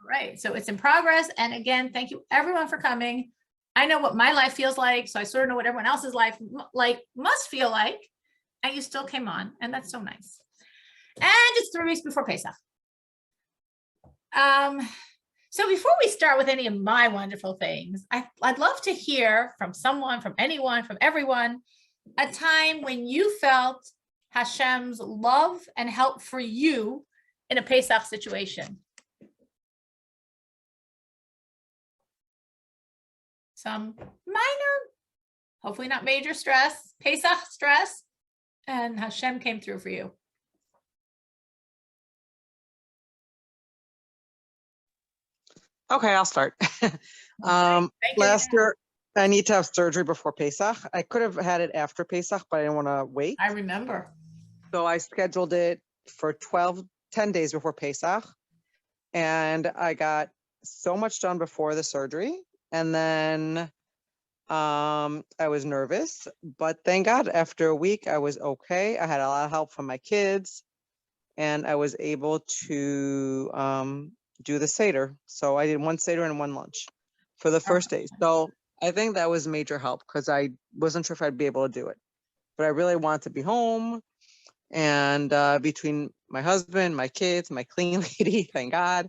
Great. So it's in progress. And again, thank you everyone for coming. I know what my life feels like, so I sort of know what everyone else's life must feel like. And you still came on, and that's so nice. And it's 3 weeks before Pesach. So before we start with any of my wonderful things, I'd love to hear from someone, from anyone, from everyone, a time when you felt Hashem's love and help for you in a Pesach situation. Some minor, hopefully not major stress, Pesach stress, and Hashem came through for you. Okay, I'll start. Last year, I need to have surgery before Pesach. I could have had it after Pesach, but I didn't want to wait. I remember. So I scheduled it for 10 days before Pesach. And I got so much done before the surgery. And then I was nervous, but thank God after a week, I was okay. I had a lot of help from my kids and I was able to do the Seder. So I did one Seder and one lunch for the first day. So I think that was major help because I wasn't sure if I'd be able to do it, but I really wanted to be home. And between my husband, my kids, my cleaning lady, thank God,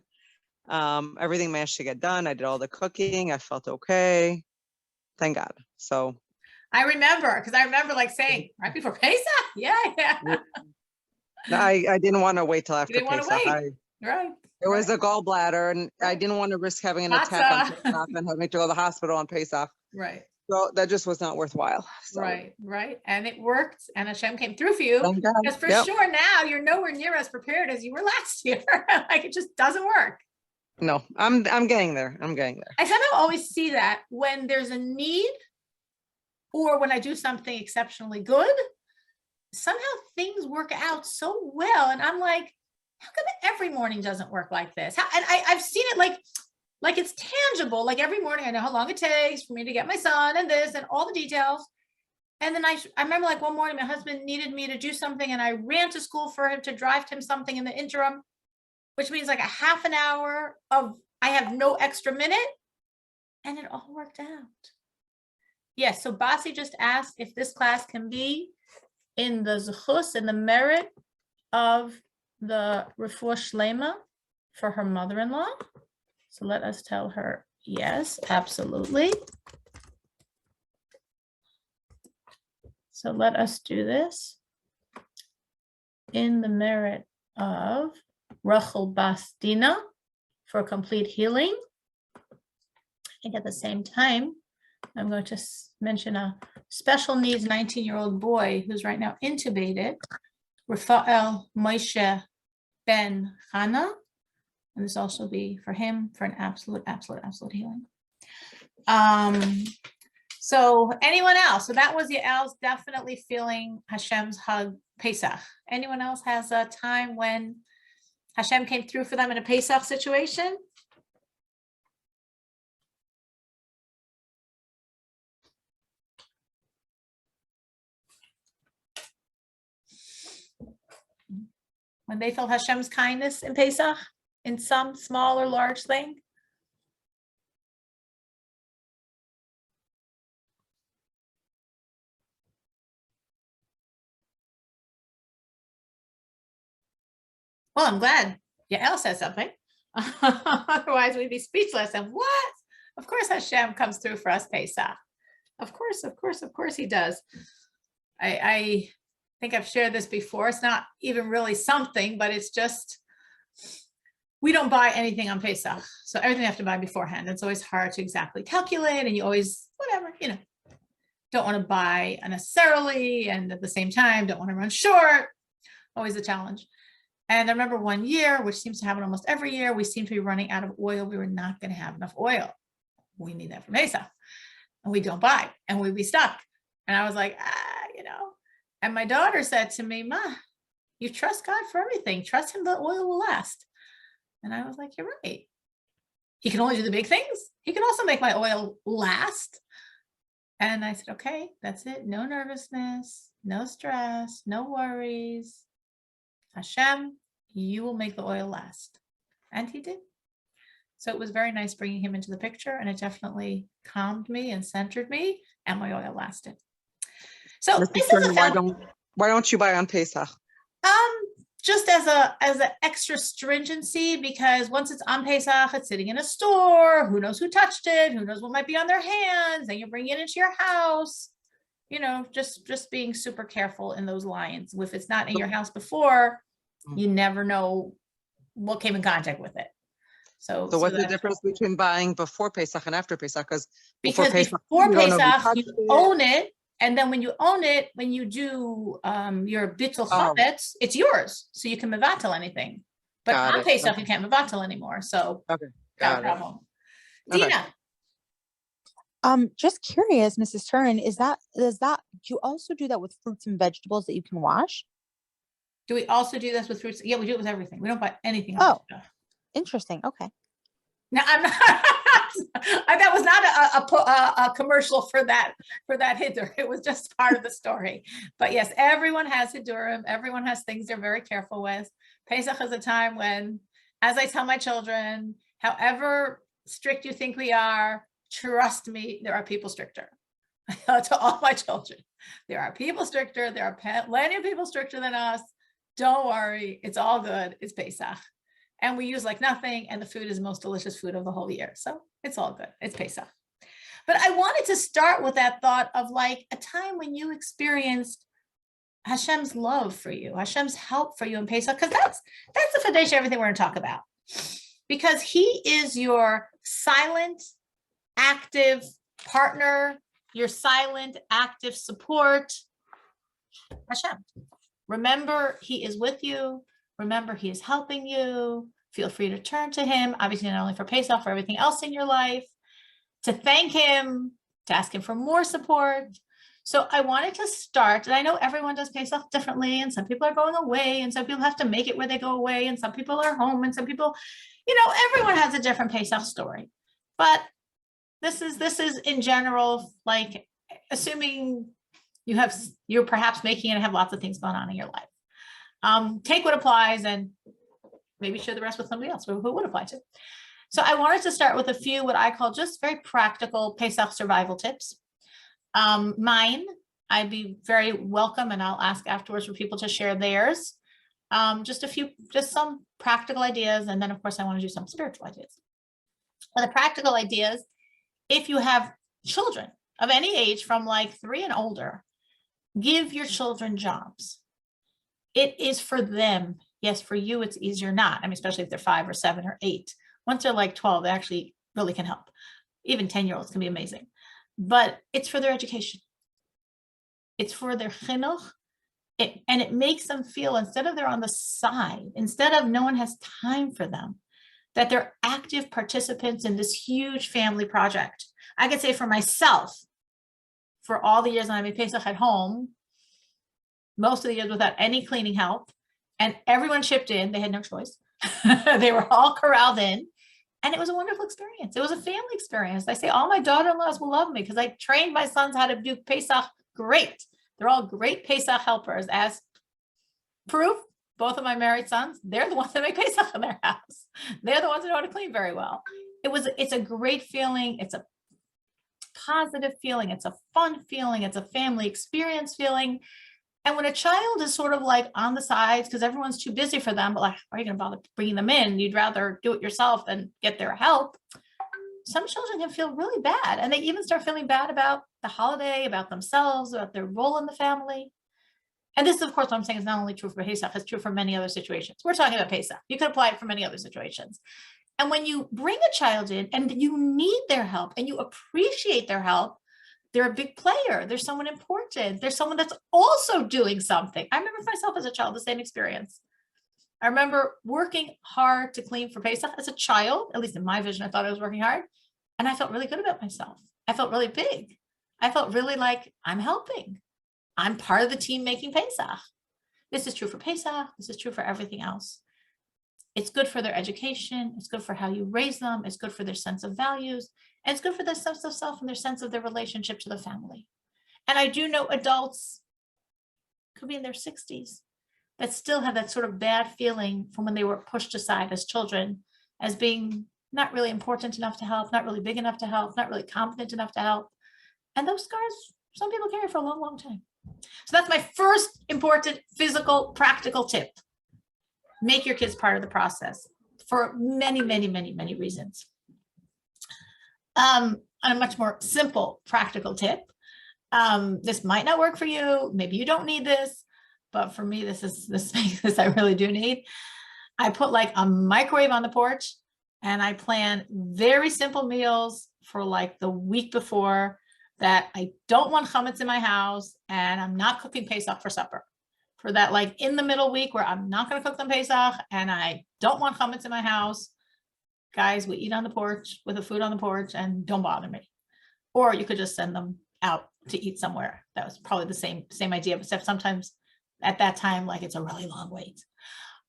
everything managed to get done. I did all the cooking. I felt okay. Thank God. So I remember, because I remember saying right before Pesach. Yeah. No, I didn't want to wait till after You didn't Pesach. want to wait. Right. It was a gallbladder, and I didn't want to risk having an attack on Pesach and having to go to the hospital on Pesach. Right. So that just was not worthwhile. So. Right. And it worked, and Hashem came through for you. Because for sure now you're nowhere near as prepared as you were last year. It just doesn't work. No, I'm getting there. I somehow always see that when there's a need or when I do something exceptionally good, somehow things work out so well. And I'm like, how come every morning doesn't work like this? And I've seen it like it's tangible. Like every morning I know how long it takes for me to get my son and this and all the details. And then I remember one morning my husband needed me to do something and I ran to school for him to drive him something in the interim, which means a half an hour of I have no extra minute, and it all worked out. Yes, so Basi just asked if this class can be in the zechus, in the merit of the refuah shlema for her mother-in-law. So let us tell her, yes, absolutely. So let us do this in the merit of Rachel Bas Dina for complete healing. And at the same time, I'm going to mention a special needs 19-year-old boy who's right now intubated, Rafael Moshe Ben Chana. And this also be for him for an absolute healing. So anyone else? So that was Yael's definitely feeling Hashem's hug Pesach. Anyone else has a time when Hashem came through for them in a Pesach situation? When they felt Hashem's kindness in Pesach, in some small or large thing? Well, I'm glad Yael says something. Otherwise, we'd be speechless. And what? Of course, Hashem comes through for us, Pesach. Of course, he does. I think I've shared this before. It's not even really something, but it's just, we don't buy anything on Pesach. So everything you have to buy beforehand. It's always hard to exactly calculate, and you always, don't want to buy unnecessarily. And at the same time, don't want to run short. Always a challenge. And I remember one year, which seems to happen almost every year, we seemed to be running out of oil. We were not going to have enough oil. We need that for Pesach. And we don't buy, and we'd be stuck. And I was like, And my daughter said to me, Ma, you trust God for everything. Trust him, the oil will last. And I was like, you're right. He can only do the big things. He can also make my oil last. And I said, okay, that's it. No nervousness, no stress, no worries. Hashem, you will make the oil last. And he did. So it was very nice bringing him into the picture, and it definitely calmed me and centered me, and my oil lasted. So Mrs. this is Turner, a why don't you buy on Pesach? just as an extra stringency, because once it's on Pesach, it's sitting in a store. Who knows who touched it? Who knows what might be on their hands? Then you bring it into your house. You know, just being super careful in those lines. If it's not in your house before, you never know what came in contact with it. So what's the difference between buying before Pesach and after Pesach? Because before Pesach, you own it. And then when you own it, when you do your bittul chametz, it's yours. So you can mevatel anything. But on Pesach, you can't mevatel anymore. So no problem. Dina. Just curious, Mrs. Turin, do you also do that with fruits and vegetables that you can wash? Do we also do this with fruits? Yeah, we do it with everything. We don't buy anything else. Oh, interesting. Okay. Now I'm not. That was not a commercial for that hidur. It was just part of the story. But yes, everyone has hidurim. Everyone has things they're very careful with. Pesach is a time when, as I tell my children, however strict you think we are, trust me, there are people stricter. To all my children, there are people stricter. There are plenty of people stricter than us. Don't worry, it's all good. It's Pesach. And we use like nothing, and the food is the most delicious food of the whole year. So it's all good. It's Pesach. But I wanted to start with that thought of like a time when you experienced Hashem's love for you, Hashem's help for you in Pesach, because that's the foundation of everything we're going to talk about. Because he is your silent, active partner, your silent, active support. Hashem. Remember, he is with you. Remember, he is helping you. Feel free to turn to him, obviously not only for Pesach, for everything else in your life, to thank him, to ask him for more support. So I wanted to start, and I know everyone does Pesach differently, and some people are going away, and some people have to make it where they go away, and some people are home, and some people, everyone has a different Pesach story. But this is in general, like assuming you're perhaps making it and have lots of things going on in your life. Take what applies and maybe share the rest with somebody else who would apply to. So I wanted to start with a few what I call just very practical Pesach survival tips. Mine, I'd be very welcome, and I'll ask afterwards for people to share theirs. Just some practical ideas, and then of course I want to do some spiritual ideas. For the practical ideas, if you have children of any age from like 3 and older, give your children jobs. It is for them. Yes, for you, it's easier not. I mean, especially if they're 5 or 7 or 8. Once they're like 12, they actually really can help. Even 10-year-olds can be amazing. But it's for their education. It's for their chinuch. And it makes them feel, instead of they're on the side, instead of no one has time for them, that they're active participants in this huge family project. I could say for myself, for all the years I made Pesach at home, most of the years without any cleaning help, and everyone chipped in, they had no choice. They were all corralled in, and it was a wonderful experience. It was a family experience. I say all my daughter-in-laws will love me because I trained my sons how to do Pesach great. They're all great Pesach helpers. As proof, both of my married sons, they're the ones that make Pesach in their house. They're the ones that know how to clean very well. It's a great feeling. It's a positive feeling. It's a fun feeling. It's a family experience feeling. And when a child is sort of like on the sides because everyone's too busy for them, but like, why are you going to bother bringing them in? You'd rather do it yourself than get their help. Some children can feel really bad, and they even start feeling bad about the holiday, about themselves, about their role in the family. And this is, of course, what I'm saying is not only true for Pesach, it's true for many other situations. We're talking about Pesach. You could apply it for many other situations. And when you bring a child in and you need their help and you appreciate their help, they're a big player. There's someone important. There's someone that's also doing something. I remember myself as a child, the same experience. I remember working hard to clean for Pesach as a child, at least in my vision, I thought I was working hard. And I felt really good about myself. I felt really big. I felt really like I'm helping. I'm part of the team making Pesach. This is true for Pesach. This is true for everything else. It's good for their education. It's good for how you raise them. It's good for their sense of values. And it's good for their sense of self and their sense of their relationship to the family. And I do know adults, could be in their 60s, that still have that sort of bad feeling from when they were pushed aside as children, as being not really important enough to help, not really big enough to help, not really competent enough to help. And those scars, some people carry for a long, long time. So that's my first important physical, practical tip. Make your kids part of the process for many, many, many, many reasons. On a much more simple, practical tip, this might not work for you. Maybe you don't need this, but for me, this I really do need. I put like a microwave on the porch, and I plan very simple meals for like the week before that I don't want chametz in my house, and I'm not cooking Pesach for supper. For that, like in the middle week where I'm not going to cook them Pesach and I don't want chametz in my house, guys, we eat on the porch with the food on the porch and don't bother me. Or you could just send them out to eat somewhere. That was probably the same idea, except sometimes at that time, like it's a really long wait.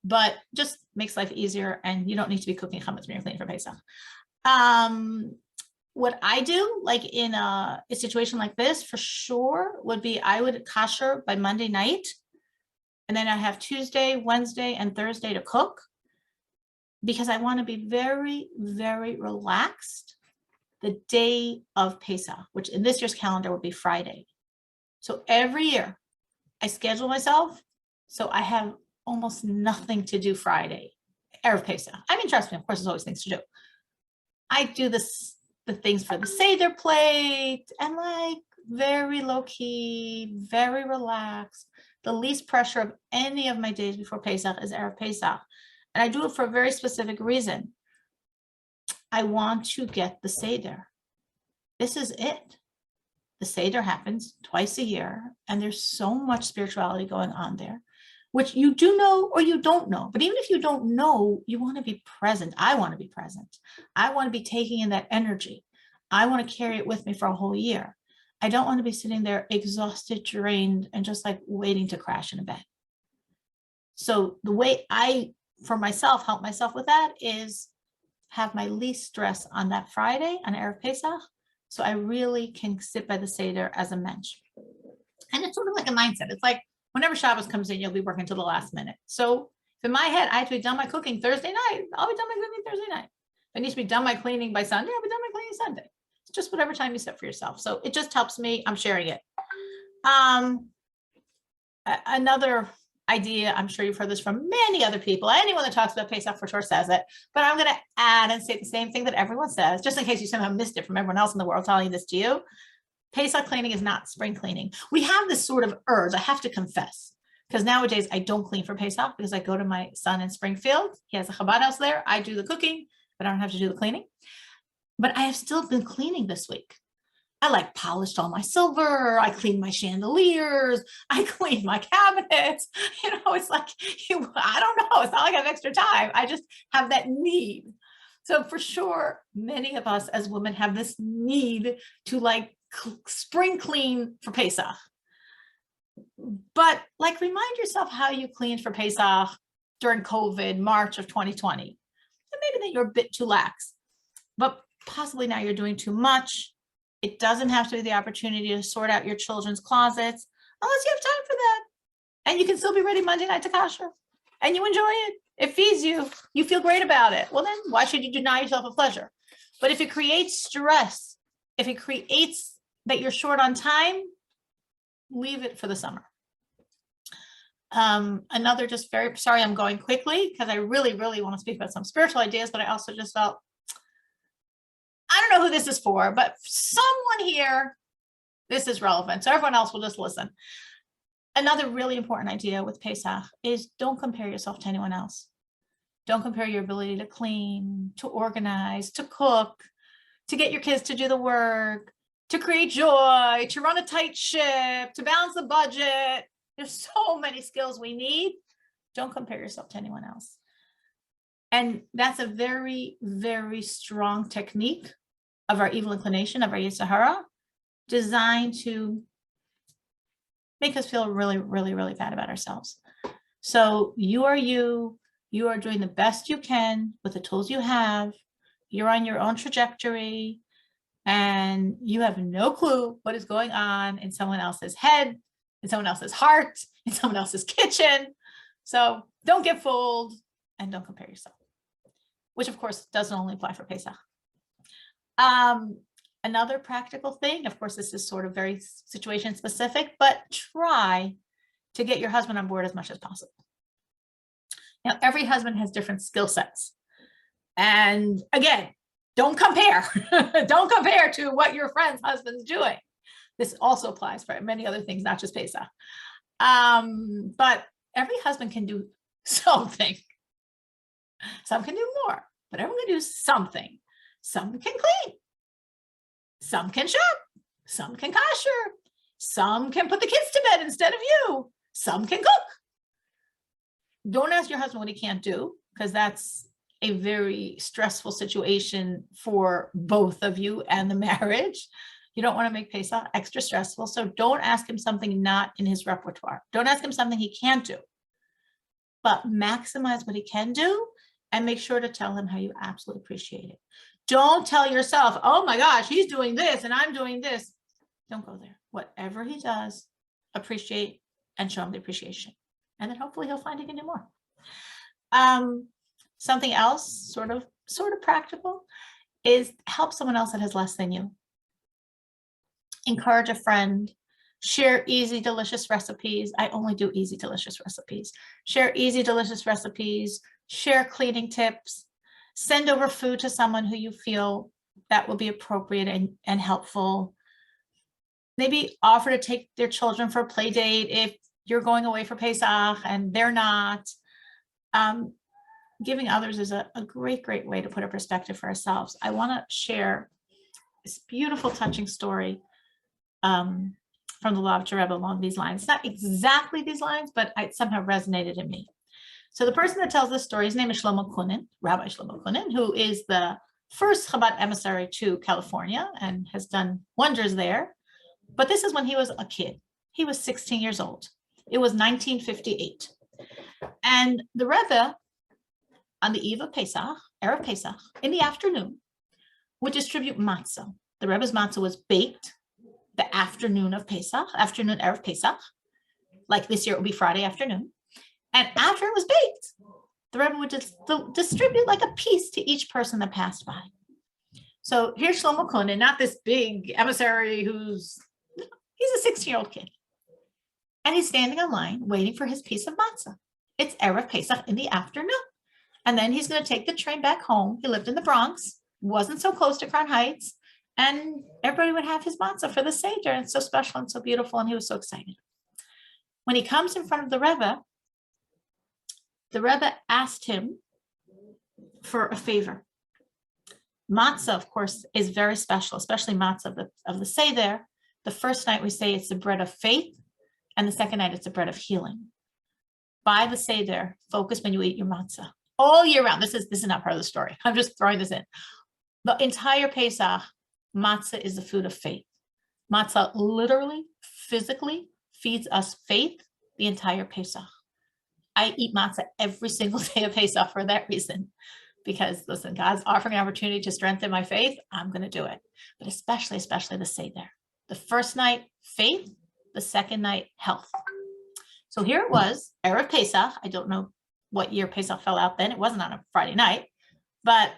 But just makes life easier, and you don't need to be cooking chametz when you're cleaning for Pesach. What I do, like in a situation like this, for sure, would be I would kasher by Monday night, and then I have Tuesday, Wednesday, and Thursday to cook, because I want to be very, very relaxed the day of Pesach, which in this year's calendar would be Friday. So every year I schedule myself so I have almost nothing to do Friday, Erev Pesach. I mean, trust me, of course, there's always things to do. I do the things for the Seder plate, and like very low key, very relaxed. The least pressure of any of my days before Pesach is Erev Pesach. And I do it for a very specific reason. I want to get the Seder. This is it. The Seder happens twice a year, and there's so much spirituality going on there, which you do know or you don't know. But even if you don't know, you want to be present. I want to be present. I want to be taking in that energy. I want to carry it with me for a whole year. I don't want to be sitting there exhausted, drained, and just like waiting to crash in a bed. So the way I, for myself, help myself with that is have my least stress on that Friday, on Erev Pesach, so I really can sit by the Seder as a mensch. And it's sort of like a mindset. It's like whenever Shabbos comes in, you'll be working to the last minute. So if in my head, I have to be done my cooking Thursday night, I'll be done my cooking Thursday night. If I need to be done my cleaning by Sunday, I'll be done my cleaning Sunday. It's just whatever time you set for yourself. So it just helps me. I'm sharing it. Another idea, I'm sure you've heard this from many other people. Anyone that talks about Pesach for sure says it, but I'm going to add and say the same thing that everyone says, just in case you somehow missed it from everyone else in the world telling this to you. Pesach cleaning is not spring cleaning. We have this sort of urge, I have to confess, because nowadays I don't clean for Pesach because I go to my son in Springfield. He has a Chabad house there. I do the cooking, but I don't have to do the cleaning. But I have still been cleaning this week. I like polished all my silver. I cleaned my chandeliers. I cleaned my cabinets. You know, it's like, I don't know. It's not like I have extra time. I just have that need. So for sure, many of us as women have this need to like spring clean for Pesach. But like remind yourself how you cleaned for Pesach during COVID, March of 2020. And maybe that you're a bit too lax, but possibly now you're doing too much. It doesn't have to be the opportunity to sort out your children's closets unless you have time for that. And you can still be ready Monday night to kasher. And you enjoy it. It feeds you. You feel great about it. Well, then why should you deny yourself a pleasure? But if it creates stress, if it creates that you're short on time, leave it for the summer. Another just very, sorry, I'm going quickly because I really, really want to speak about some spiritual ideas, but I also just felt, I don't know who this is for, but someone here, this is relevant. So everyone else will just listen. Another really important idea with Pesach is don't compare yourself to anyone else. Don't compare your ability to clean, to organize, to cook, to get your kids to do the work, to create joy, to run a tight ship, to balance the budget. There's so many skills we need. Don't compare yourself to anyone else. And that's a very, very strong technique of our evil inclination, of our Yetzer Hara, designed to make us feel really, really, really bad about ourselves. So you are doing the best you can with the tools you have. You're on your own trajectory, and you have no clue what is going on in someone else's head, in someone else's heart, in someone else's kitchen. So don't get fooled and don't compare yourself. which of course doesn't only apply for Pesach. Another practical thing, of course, this is sort of very situation specific, but try to get your husband on board as much as possible. Now, every husband has different skill sets. And again, don't compare. Don't compare to what your friend's husband's doing. This also applies for many other things, not just Pesach. But every husband can do something. Some can do more, but everyone can do something. Some can clean. Some can shop. Some can kosher. Some can put the kids to bed instead of you. Some can cook. Don't ask your husband what he can't do, because that's a very stressful situation for both of you and the marriage. You don't want to make Pesach extra stressful. So don't ask him something not in his repertoire. Don't ask him something he can't do, but maximize what he can do and make sure to tell him how you absolutely appreciate it. Don't tell yourself, oh my gosh, he's doing this and I'm doing this. Don't go there. Whatever he does, appreciate and show him the appreciation. And then hopefully he'll find he can do more. Something else, sort of practical, is help someone else that has less than you. Encourage a friend. Share easy, delicious recipes. I only do easy, delicious recipes. Share easy, delicious recipes. Share cleaning tips. Send over food to someone who you feel that will be appropriate and helpful. Maybe offer to take their children for a play date if you're going away for Pesach and they're not. Giving others is a great way to put a perspective for ourselves. I want to share this beautiful, touching story from the Lobster Rebbe along these lines. It's not exactly these lines, but it somehow resonated in me. So the person that tells this story, his name is Shlomo Kunin, Rabbi Shlomo Kunin, who is the first Chabad emissary to California and has done wonders there. But this is when he was a kid. He was 16 years old. It was 1958. And the Rebbe, on the eve of Pesach, Erev Pesach, in the afternoon, would distribute matzah. The Rebbe's matzah was baked the afternoon of Pesach, afternoon Erev Pesach. Like this year, it would be Friday afternoon. And after it was baked, the Rebbe would just distribute like a piece to each person that passed by. So here's Shlomo Kunin, not this big emissary he's a 16-year-old kid. And he's standing in line waiting for his piece of matzah. It's Erev Pesach in the afternoon. And then he's going to take the train back home. He lived in the Bronx, wasn't so close to Crown Heights, and everybody would have his matzah for the Seder. And it's so special and so beautiful, and he was so excited. When he comes in front of the Rebbe asked him for a favor. Matzah, of course, is very special, especially matzah of the Seder. The first night we say it's the bread of faith, and the second night it's the bread of healing. By the Seder, focus when you eat your matzah. All year round. This is not part of the story. I'm just throwing this in. The entire Pesach, matzah is the food of faith. Matzah literally, physically feeds us faith the entire Pesach. I eat matzah every single day of Pesach for that reason. Because listen, God's offering an opportunity to strengthen my faith. I'm going to do it. But especially the Seder. The first night, faith. The second night, health. So here it was, Erev Pesach. I don't know what year Pesach fell out then. It wasn't on a Friday night, but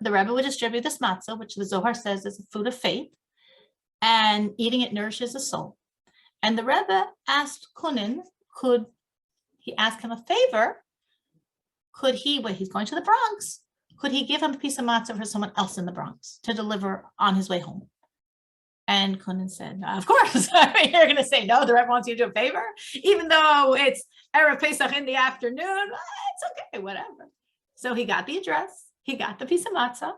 the Rebbe would distribute this matzah, which the Zohar says is a food of faith, and eating it nourishes the soul. And the Rebbe asked Kunin, could he ask him a favor? Could he, when he's going to the Bronx, could he give him a piece of matzah for someone else in the Bronx to deliver on his way home? And Kunin said, of course. I mean, you're going to say no, the Rebbe wants you to do a favor, even though it's Erev Pesach in the afternoon. It's okay, whatever. So he got the address, he got the piece of matzah,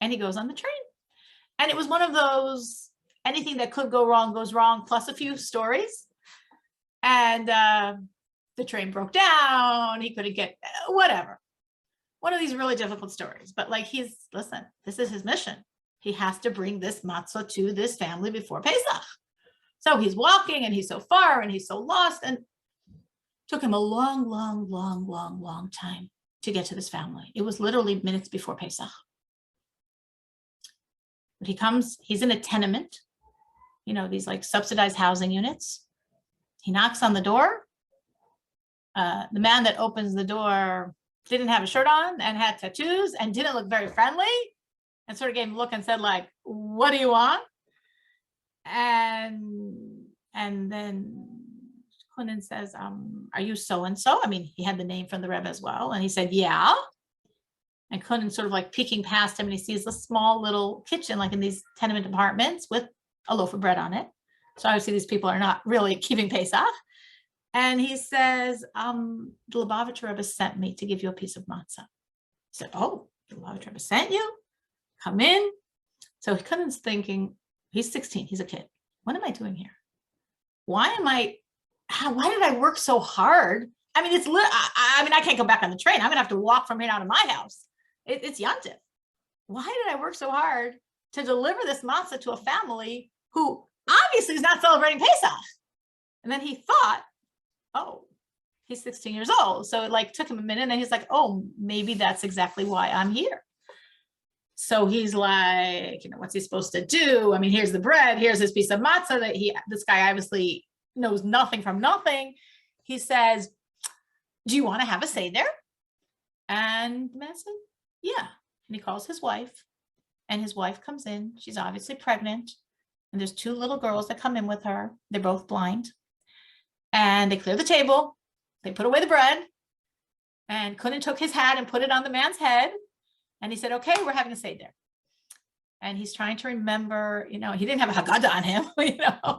and he goes on the train. And it was one of those, anything that could go wrong goes wrong, plus a few stories. And the train broke down, he couldn't get, whatever. One of these really difficult stories. But like listen, this is his mission. He has to bring this matzah to this family before Pesach. So he's walking and he's so far and he's so lost, and took him a long time to get to this family. It was literally minutes before Pesach. But he's in a tenement, these like subsidized housing units. He knocks on the door. The man that opens the door didn't have a shirt on and had tattoos and didn't look very friendly, and sort of gave him a look and said, like, what do you want? And then Kunin says, are you so-and-so? I mean, he had the name from the Rebbe as well. And he said, yeah. And Kunin sort of like peeking past him, and he sees a small little kitchen, like in these tenement apartments with a loaf of bread on it. So obviously these people are not really keeping Pesach. And he says, the Lubavitcher Rebbe sent me to give you a piece of matzah. He said, oh, the Lubavitcher Rebbe sent you? Come in. So Kunin's thinking, he's 16, he's a kid. What am I doing here? Why did I work so hard? I mean, I can't go back on the train. I'm gonna have to walk from here out of my house. It's Yantif. Why did I work so hard to deliver this matzah to a family who obviously is not celebrating Pesach? And then he thought, oh, he's 16 years old. So it like took him a minute, and he's like, oh, maybe that's exactly why I'm here. So he's like, what's he supposed to do? I mean, here's the bread, here's this piece of matzah that this guy obviously knows nothing from nothing. He says, do you want to have a seder? And the man said, yeah. And he calls his wife, and his wife comes in. She's obviously pregnant. And there's two little girls that come in with her. They're both blind. And they clear the table. They put away the bread. And Kunin took his hat and put it on the man's head. And he said, okay, we're having a seder. And he's trying to remember, he didn't have a Haggadah on him.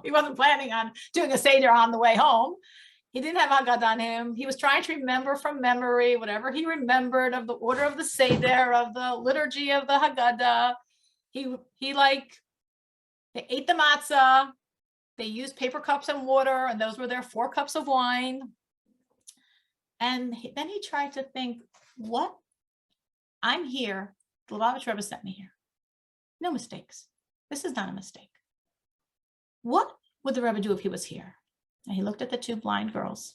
He wasn't planning on doing a seder on the way home. He didn't have Haggadah on him. He was trying to remember from memory, whatever he remembered of the order of the seder, of the liturgy of the Haggadah. They ate the matzah. They used paper cups and water, and those were their 4 cups of wine. And then he tried to think, what? I'm here. The Lubavitcher Rebbe sent me here. No mistakes. This is not a mistake. What would the Rebbe do if he was here? And he looked at the 2 blind girls,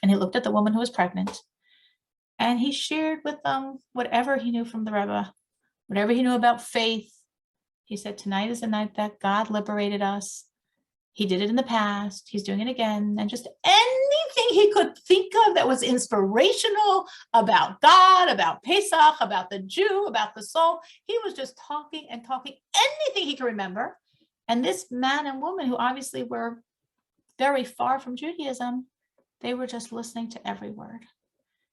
and he looked at the woman who was pregnant, and he shared with them whatever he knew from the Rebbe, whatever he knew about faith. He said, tonight is the night that God liberated us. He did it in the past. He's doing it again. And just anything he could think of that was inspirational about God, about Pesach, about the Jew, about the soul. He was just talking and talking, anything he could remember. And this man and woman, who obviously were very far from Judaism, they were just listening to every word.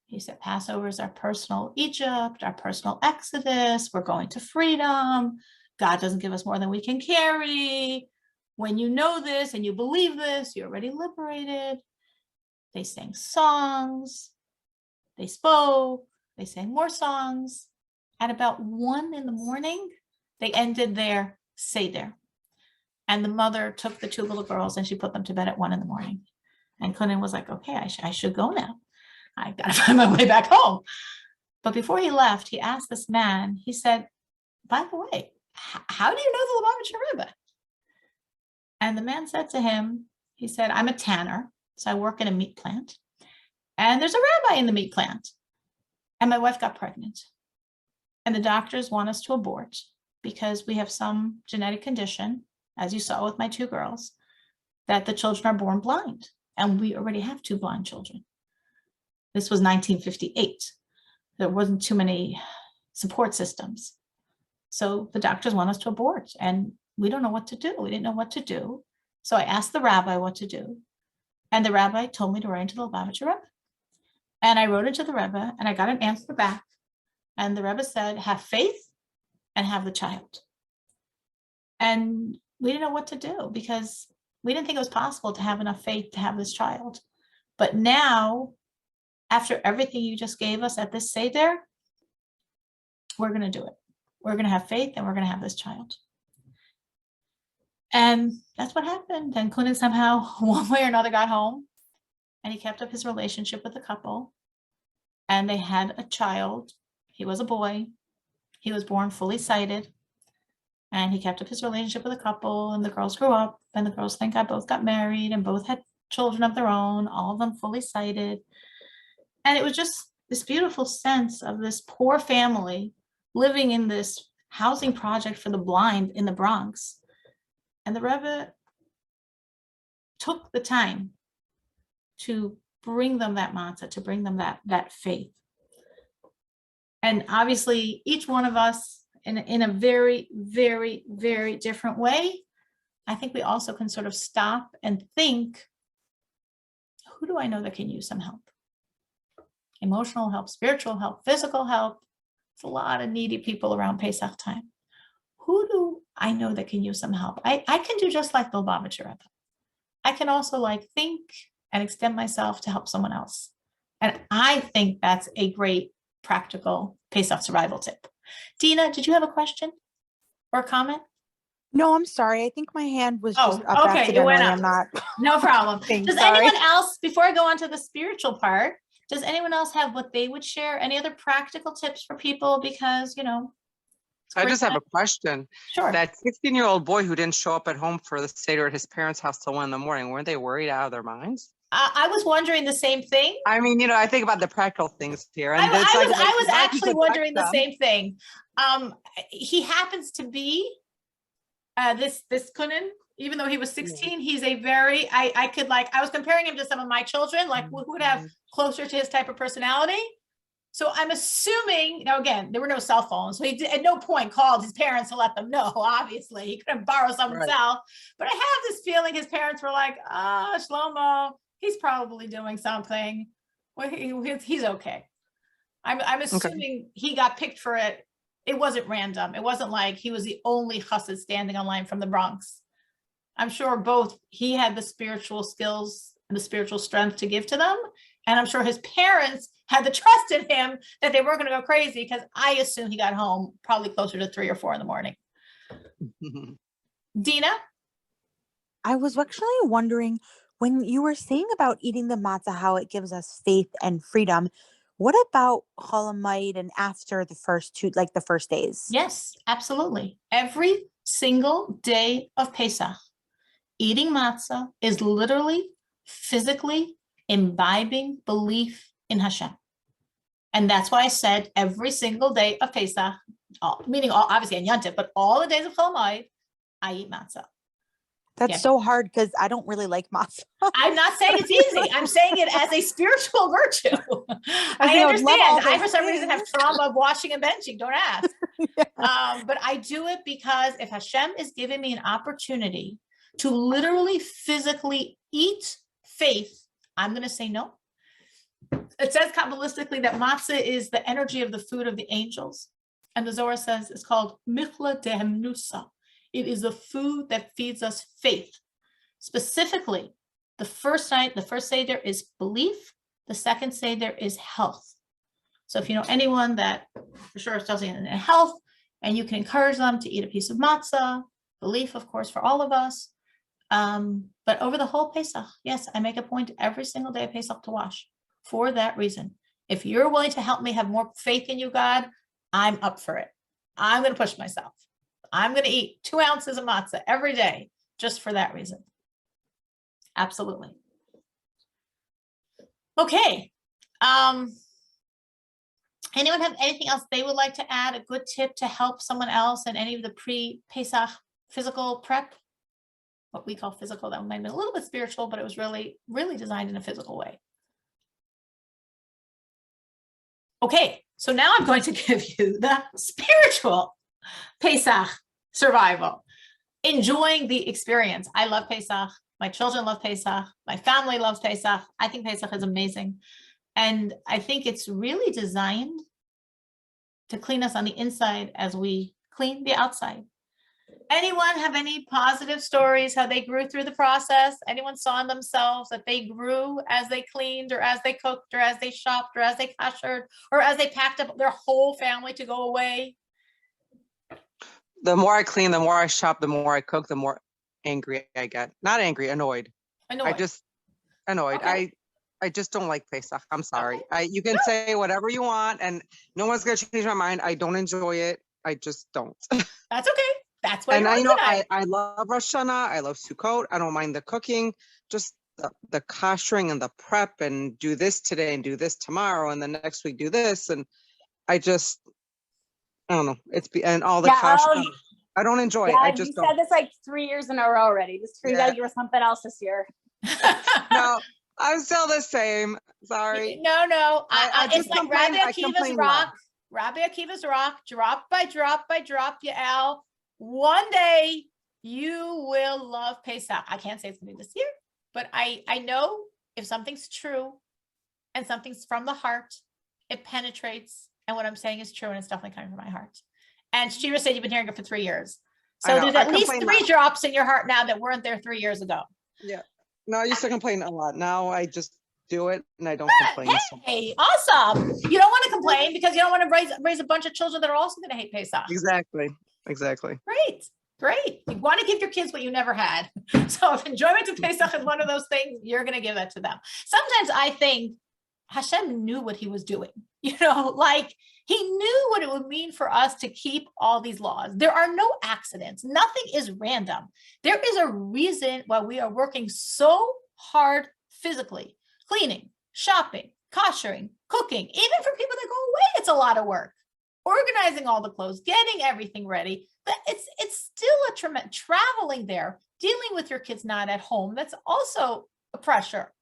He said, Passover is our personal Egypt, our personal Exodus. We're going to freedom. God doesn't give us more than we can carry. When you know this and you believe this, you're already liberated. They sang songs. They spoke. They sang more songs. At about 1 a.m, they ended their seder. And the mother took the 2 little girls and she put them to bed at 1 a.m. And Kunin was like, okay, I should go now. I got to find my way back home. But before he left, he asked this man, he said, by the way, how do you know the Lubavitcher Rebbe? And the man said to him, he said, I'm a tanner, so I work in a meat plant. And there's a rabbi in the meat plant. And my wife got pregnant. And the doctors want us to abort because we have some genetic condition, as you saw with my 2 girls, that the children are born blind. And we already have 2 blind children. This was 1958. There wasn't too many support systems. So the doctors want us to abort, and we don't know what to do. We didn't know what to do. So I asked the rabbi what to do. And the rabbi told me to write into the Lubavitcher Rebbe. And I wrote into the Rebbe, and I got an answer back. And the Rebbe said, have faith and have the child. And we didn't know what to do because we didn't think it was possible to have enough faith to have this child. But now, after everything you just gave us at this Seder, we're going to do it. We're going to have faith and we're going to have this child. And that's what happened. And Kunin somehow, one way or another, got home, and he kept up his relationship with the couple. And they had a child. He was a boy. He was born fully sighted. And he kept up his relationship with the couple, and the girls grew up, and the girls, thank God, both got married and both had children of their own, all of them fully sighted. And it was just this beautiful sense of this poor family living in this housing project for the blind in the Bronx. And the Rebbe took the time to bring them that matzah, to bring them that faith. And obviously each one of us in a very, very, very different way. I think we also can sort of stop and think, who do I know that can use some help? Emotional help, spiritual help, physical help. It's a lot of needy people around Pesach time. Who do I know that can use some help? I can do just like the Lubavitcher Rebbe. I can also like think and extend myself to help someone else. And I think that's a great practical Pesach survival tip. Dina, did you have a question or comment? No, I'm sorry. I think my hand was Oh, just up okay, it accidentally. went up. I'm not. No problem. Thanks, Does sorry. anyone else, before I go on to the spiritual part, does anyone else have what they would share? Any other practical tips for people? Because, you know. I just have a question. Sure. That 16-year-old boy who didn't show up at home for the Seder at his parents' house till 1 in the morning, weren't they worried out of their minds? I was wondering the same thing. I mean, I think about the practical things here. And I was why actually people wondering the text same thing. He happens to be this Kunin, even though he was 16, he's a very, I was comparing him to some of my children, like who would have closer to his type of personality. So I'm assuming, again, there were no cell phones. So he at no point called his parents to let them know, obviously. He couldn't borrow someone's cell. But I have this feeling his parents were like, Shlomo, he's probably doing something. Well, he's okay. I'm assuming he got picked for it. It wasn't random. It wasn't like he was the only chassid standing on line from the Bronx. I'm sure both he had the spiritual skills and the spiritual strength to give to them. And I'm sure his parents had the trust in him that they weren't going to go crazy, because I assume he got home probably closer to 3 or 4 in the morning. Dina? I was actually wondering, when you were saying about eating the matzah, how it gives us faith and freedom, what about Chol Hamoed and after the first days? Yes, absolutely. Every single day of Pesach, eating matzah is literally, physically imbibing belief in Hashem. And that's why I said every single day of Pesach, meaning obviously on Yom Tov, but all the days of Chol Hamoed, I eat matzah. That's so hard because I don't really like matzah. I'm not saying it's easy. I'm saying it as a spiritual virtue. I understand. I, for some reason, have trauma of washing and benching. Don't ask. But I do it because if Hashem is giving me an opportunity to literally physically eat faith, I'm going to say no. It says Kabbalistically that matzah is the energy of the food of the angels. And the Zohar says it's called michla dehemnusa. It is the food that feeds us faith. Specifically, the first Seder is belief. The second Seder is health. So if you know anyone that for sure is struggling in health, and you can encourage them to eat a piece of matzah, belief, of course, for all of us. But over the whole Pesach, yes, I make a point every single day of Pesach to wash for that reason. If you're willing to help me have more faith in you, God, I'm up for it. I'm going to push myself. I'm going to eat 2 ounces of matzah every day just for that reason. Absolutely. Okay. Anyone have anything else they would like to add? A good tip to help someone else in any of the pre-Pesach physical prep? What we call physical, that might have been a little bit spiritual, but it was really, really designed in a physical way. Okay, so now I'm going to give you the spiritual Pesach survival. Enjoying the experience. I love Pesach. My children love Pesach. My family loves Pesach. I think Pesach is amazing. And I think it's really designed to clean us on the inside as we clean the outside. Anyone have any positive stories, how they grew through the process? Anyone saw in themselves that they grew as they cleaned, or as they cooked, or as they shopped, or as they kashered, or as they packed up their whole family to go away? The more I clean, the more I shop, the more I cook, the more angry I get. Not angry, annoyed. Annoyed. Annoyed. Okay. I just don't like Pesach. I'm sorry. You can say whatever you want, and no one's gonna change my mind. I don't enjoy it. I just don't. That's okay. That's why. And I love Rosh Hashanah. I love Sukkot. I don't mind the cooking. Just the koshering and the prep, and do this today and do this tomorrow, and the next week do this, and I don't know. And all the koshering. I don't enjoy it. I just don't. You said this like 3 years in a row already. Just you gotta give us something else this year. No, I'm still the same. Sorry. No. It's like Rabbi Akiva's rock. Rabbi Akiva's rock, drop by drop by drop, Yael. One day you will love Pesach. I can't say it's going to be this year, but I know if something's true and something's from the heart, it penetrates. And what I'm saying is true, and it's definitely coming from my heart. And Shira said you've been hearing it for 3 years. I So know. there's I at least complain 3 drops in your heart now that weren't there 3 years ago. Yeah. No, I used to complain a lot. Now I just do it and I don't complain. So- Hey, awesome. You don't want to complain because you don't want to raise a bunch of children that are also going to hate Pesach. Exactly. Exactly. Great. You want to give your kids what you never had. So if enjoyment of Pesach is one of those things, you're going to give that to them. Sometimes I think Hashem knew what he was doing. Like he knew what it would mean for us to keep all these laws. There are no accidents. Nothing is random. There is a reason why we are working so hard physically, cleaning, shopping, koshering, cooking. Even for people that go away, it's a lot of work. Organizing all the clothes, getting everything ready. But it's still a tremendous traveling there, dealing with your kids not at home. That's also a pressure.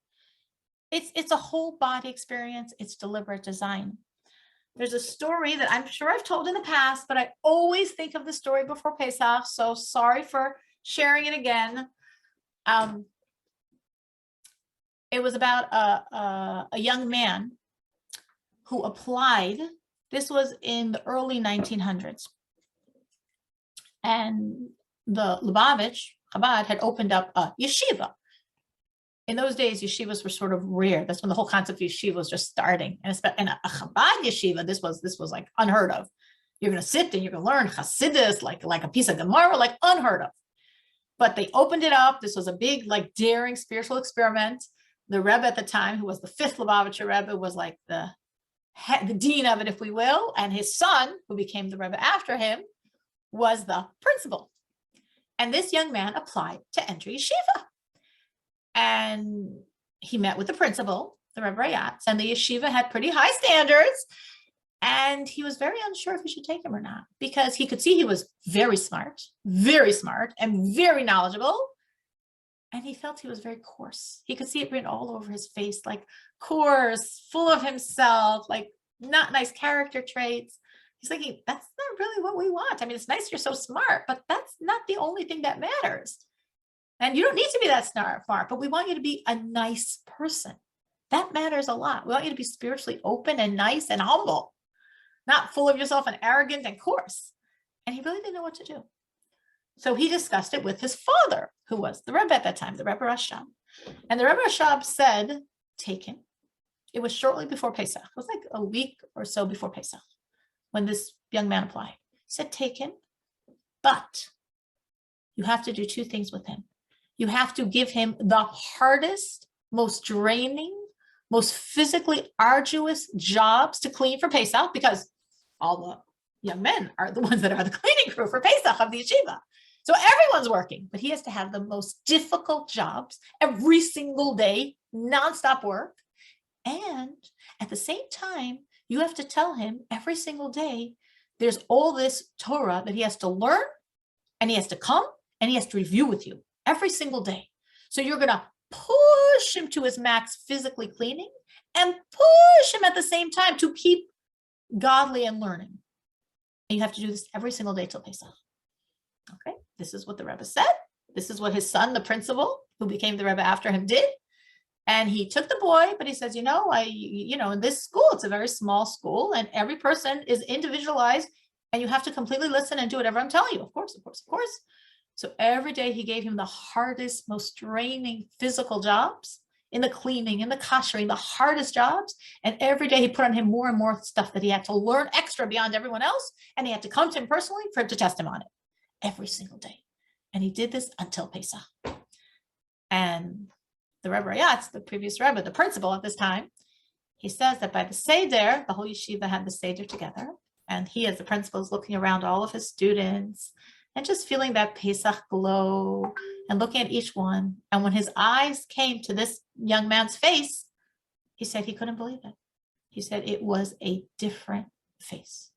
It's a whole body experience. It's deliberate design. There's a story that I'm sure I've told in the past, but I always think of the story before Pesach. So sorry for sharing it again. It was about a young man who applied. This was in the early 1900s. And the Lubavitch, Chabad, had opened up a yeshiva. In those days, yeshivas were sort of rare. That's when the whole concept of yeshiva was just starting. And a Chabad yeshiva, this was like unheard of. You're going to sit and you're going to learn Hasidus, like a piece of Gemara, like unheard of. But they opened it up. This was a big, like daring spiritual experiment. The Rebbe at the time, who was the 5th Lubavitcher Rebbe, was like the dean of it, if we will. And his son, who became the Rebbe after him, was the principal. And this young man applied to enter yeshiva. And he met with the principal, the Rebbe Rayatz, and the yeshiva had pretty high standards. And he was very unsure if he should take him or not, because he could see he was very smart, and very knowledgeable. And he felt he was very coarse. He could see it written all over his face, like coarse, full of himself, like not nice character traits. He's thinking, that's not really what we want. I mean, it's nice you're so smart, but that's not the only thing that matters. And you don't need to be that smart, but we want you to be a nice person. That matters a lot. We want you to be spiritually open and nice and humble, not full of yourself and arrogant and coarse. And he really didn't know what to do. So he discussed it with his father, who was the Rebbe at that time, the Rebbe Rashab. And the Rebbe Rashab said, take him. It was shortly before Pesach. It was like a week or so before Pesach when this young man applied. He said, take him, but you have to do 2 things with him. You have to give him the hardest, most draining, most physically arduous jobs to clean for Pesach, because all the young men are the ones that are the cleaning crew for Pesach of the yeshiva. So everyone's working, but he has to have the most difficult jobs every single day, nonstop work. And at the same time, you have to tell him every single day, there's all this Torah that he has to learn, and he has to come and he has to review with you every single day. So you're going to push him to his max physically cleaning and push him at the same time to keep godly and learning. And you have to do this every single day till Pesach. Okay, this is what the Rebbe said. This is what his son, the principal, who became the Rebbe after him, did. And he took the boy, but he says, in this school, it's a very small school, and every person is individualized, and you have to completely listen and do whatever I'm telling you. Of course. So every day he gave him the hardest, most draining physical jobs, in the cleaning, in the koshering, the hardest jobs. And every day he put on him more and more stuff that he had to learn extra beyond everyone else. And he had to come to him personally for him to test him on it every single day. And he did this until Pesach. And the Rebbe Rayatz, the previous Rebbe, the principal at this time, he says that by the Seder, the whole yeshiva had the Seder together. And he, as the principal, is looking around all of his students and just feeling that Pesach glow and looking at each one. And when his eyes came to this young man's face, he said he couldn't believe it. He said it was a different face.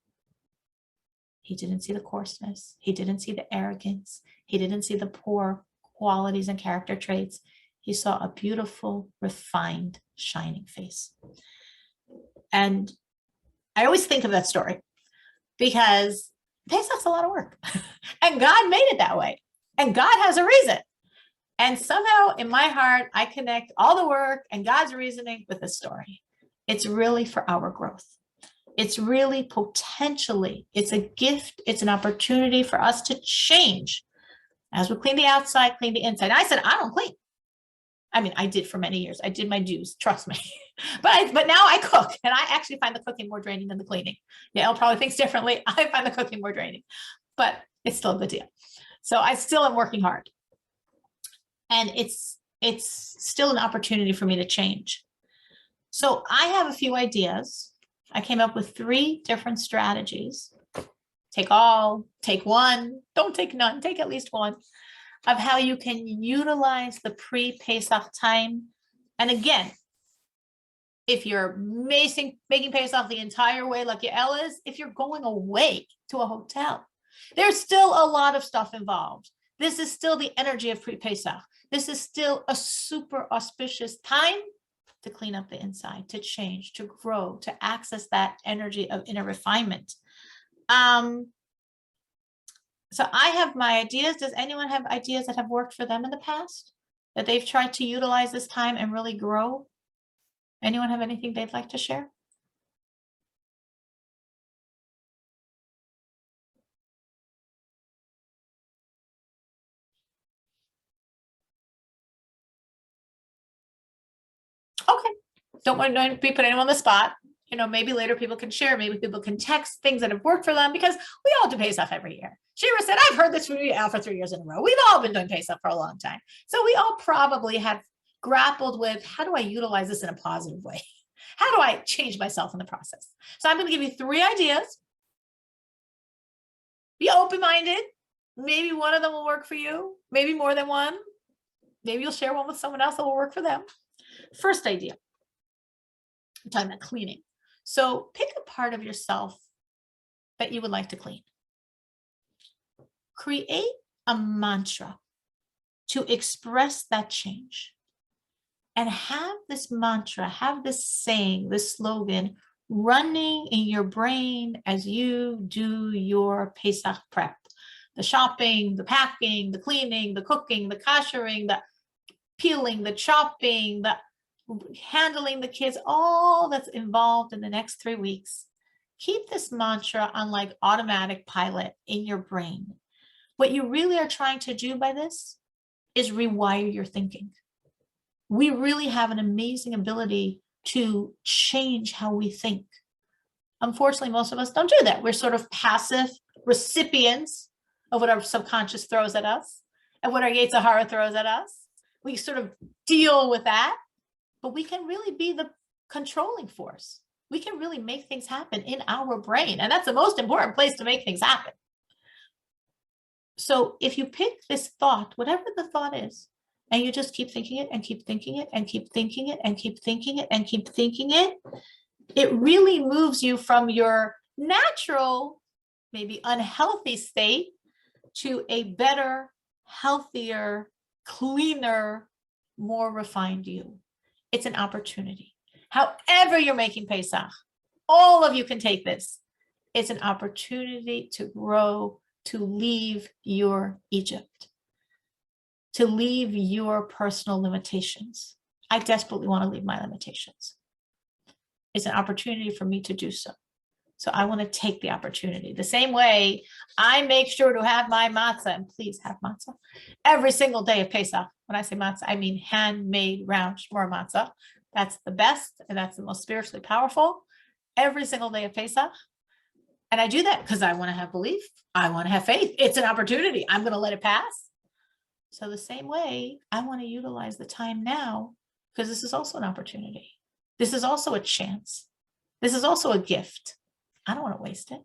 He didn't see the coarseness. He didn't see the arrogance. He didn't see the poor qualities and character traits. He saw a beautiful, refined, shining face. And I always think of that story because Pesach's a lot of work and God made it that way. And God has a reason. And somehow in my heart, I connect all the work and God's reasoning with the story. It's really for our growth. It's really potentially, it's a gift. It's an opportunity for us to change. As we clean the outside, clean the inside. I said, I don't clean. I mean, I did for many years. I did my dues, trust me. But now I cook, and I actually find the cooking more draining than the cleaning. Yeah, Elle probably thinks differently. I find the cooking more draining, but it's still a good deal. So I still am working hard. And it's still an opportunity for me to change. So I have a few ideas. I came up with 3 different strategies. Take all, take one, don't take none, take at least one, of how you can utilize the pre-Pesach time. And again, if you're making Pesach the entire way like Yael is, if you're going away to a hotel, there's still a lot of stuff involved. This is still the energy of pre-Pesach. This is still a super auspicious time to clean up the inside, to change, to grow, to access that energy of inner refinement. So I have my ideas. Does anyone have ideas that have worked for them in the past, that they've tried to utilize this time and really grow? Anyone have anything they'd like to share? Okay, don't want to be put anyone on the spot. You know, maybe later people can share, maybe people can text things that have worked for them, because we all do Pesach every year. Shira said, I've heard this from you for 3 years in a row. We've all been doing Pesach for a long time. So we all probably have grappled with, how do I utilize this in a positive way? How do I change myself in the process? So I'm going to give you 3 ideas. Be open-minded. Maybe one of them will work for you. Maybe more than one. Maybe you'll share one with someone else that will work for them. First idea. I'm talking about cleaning. So pick a part of yourself that you would like to clean. Create a mantra to express that change. And have this mantra, have this saying, this slogan running in your brain as you do your Pesach prep. The shopping, the packing, the cleaning, the cooking, the koshering, the peeling, the chopping, the handling the kids, all that's involved in the next 3 weeks. Keep this mantra on like automatic pilot in your brain. What you really are trying to do by this is rewire your thinking. We really have an amazing ability to change how we think. Unfortunately, most of us don't do that. We're sort of passive recipients of what our subconscious throws at us and what our Yetzer Hara throws at us. We sort of deal with that. But we can really be the controlling force. We can really make things happen in our brain. And that's the most important place to make things happen. So if you pick this thought, whatever the thought is, and you just keep thinking it and keep thinking it and keep thinking it and keep thinking it and keep thinking it, it really moves you from your natural, maybe unhealthy state to a better, healthier, cleaner, more refined you. It's an opportunity. However you're making Pesach, all of you can take this. It's an opportunity to grow, to leave your Egypt, to leave your personal limitations. I desperately want to leave my limitations. It's an opportunity for me to do so. So I want to take the opportunity. The same way I make sure to have my matzah, and please have matzah every single day of Pesach. When I say matzah, I mean handmade round shmur matzah. That's the best, and that's the most spiritually powerful. Every single day of Pesach. And I do that because I want to have belief. I want to have faith. It's an opportunity. I'm going to let it pass. So the same way, I want to utilize the time now, because this is also an opportunity. This is also a chance. This is also a gift. I don't want to waste it.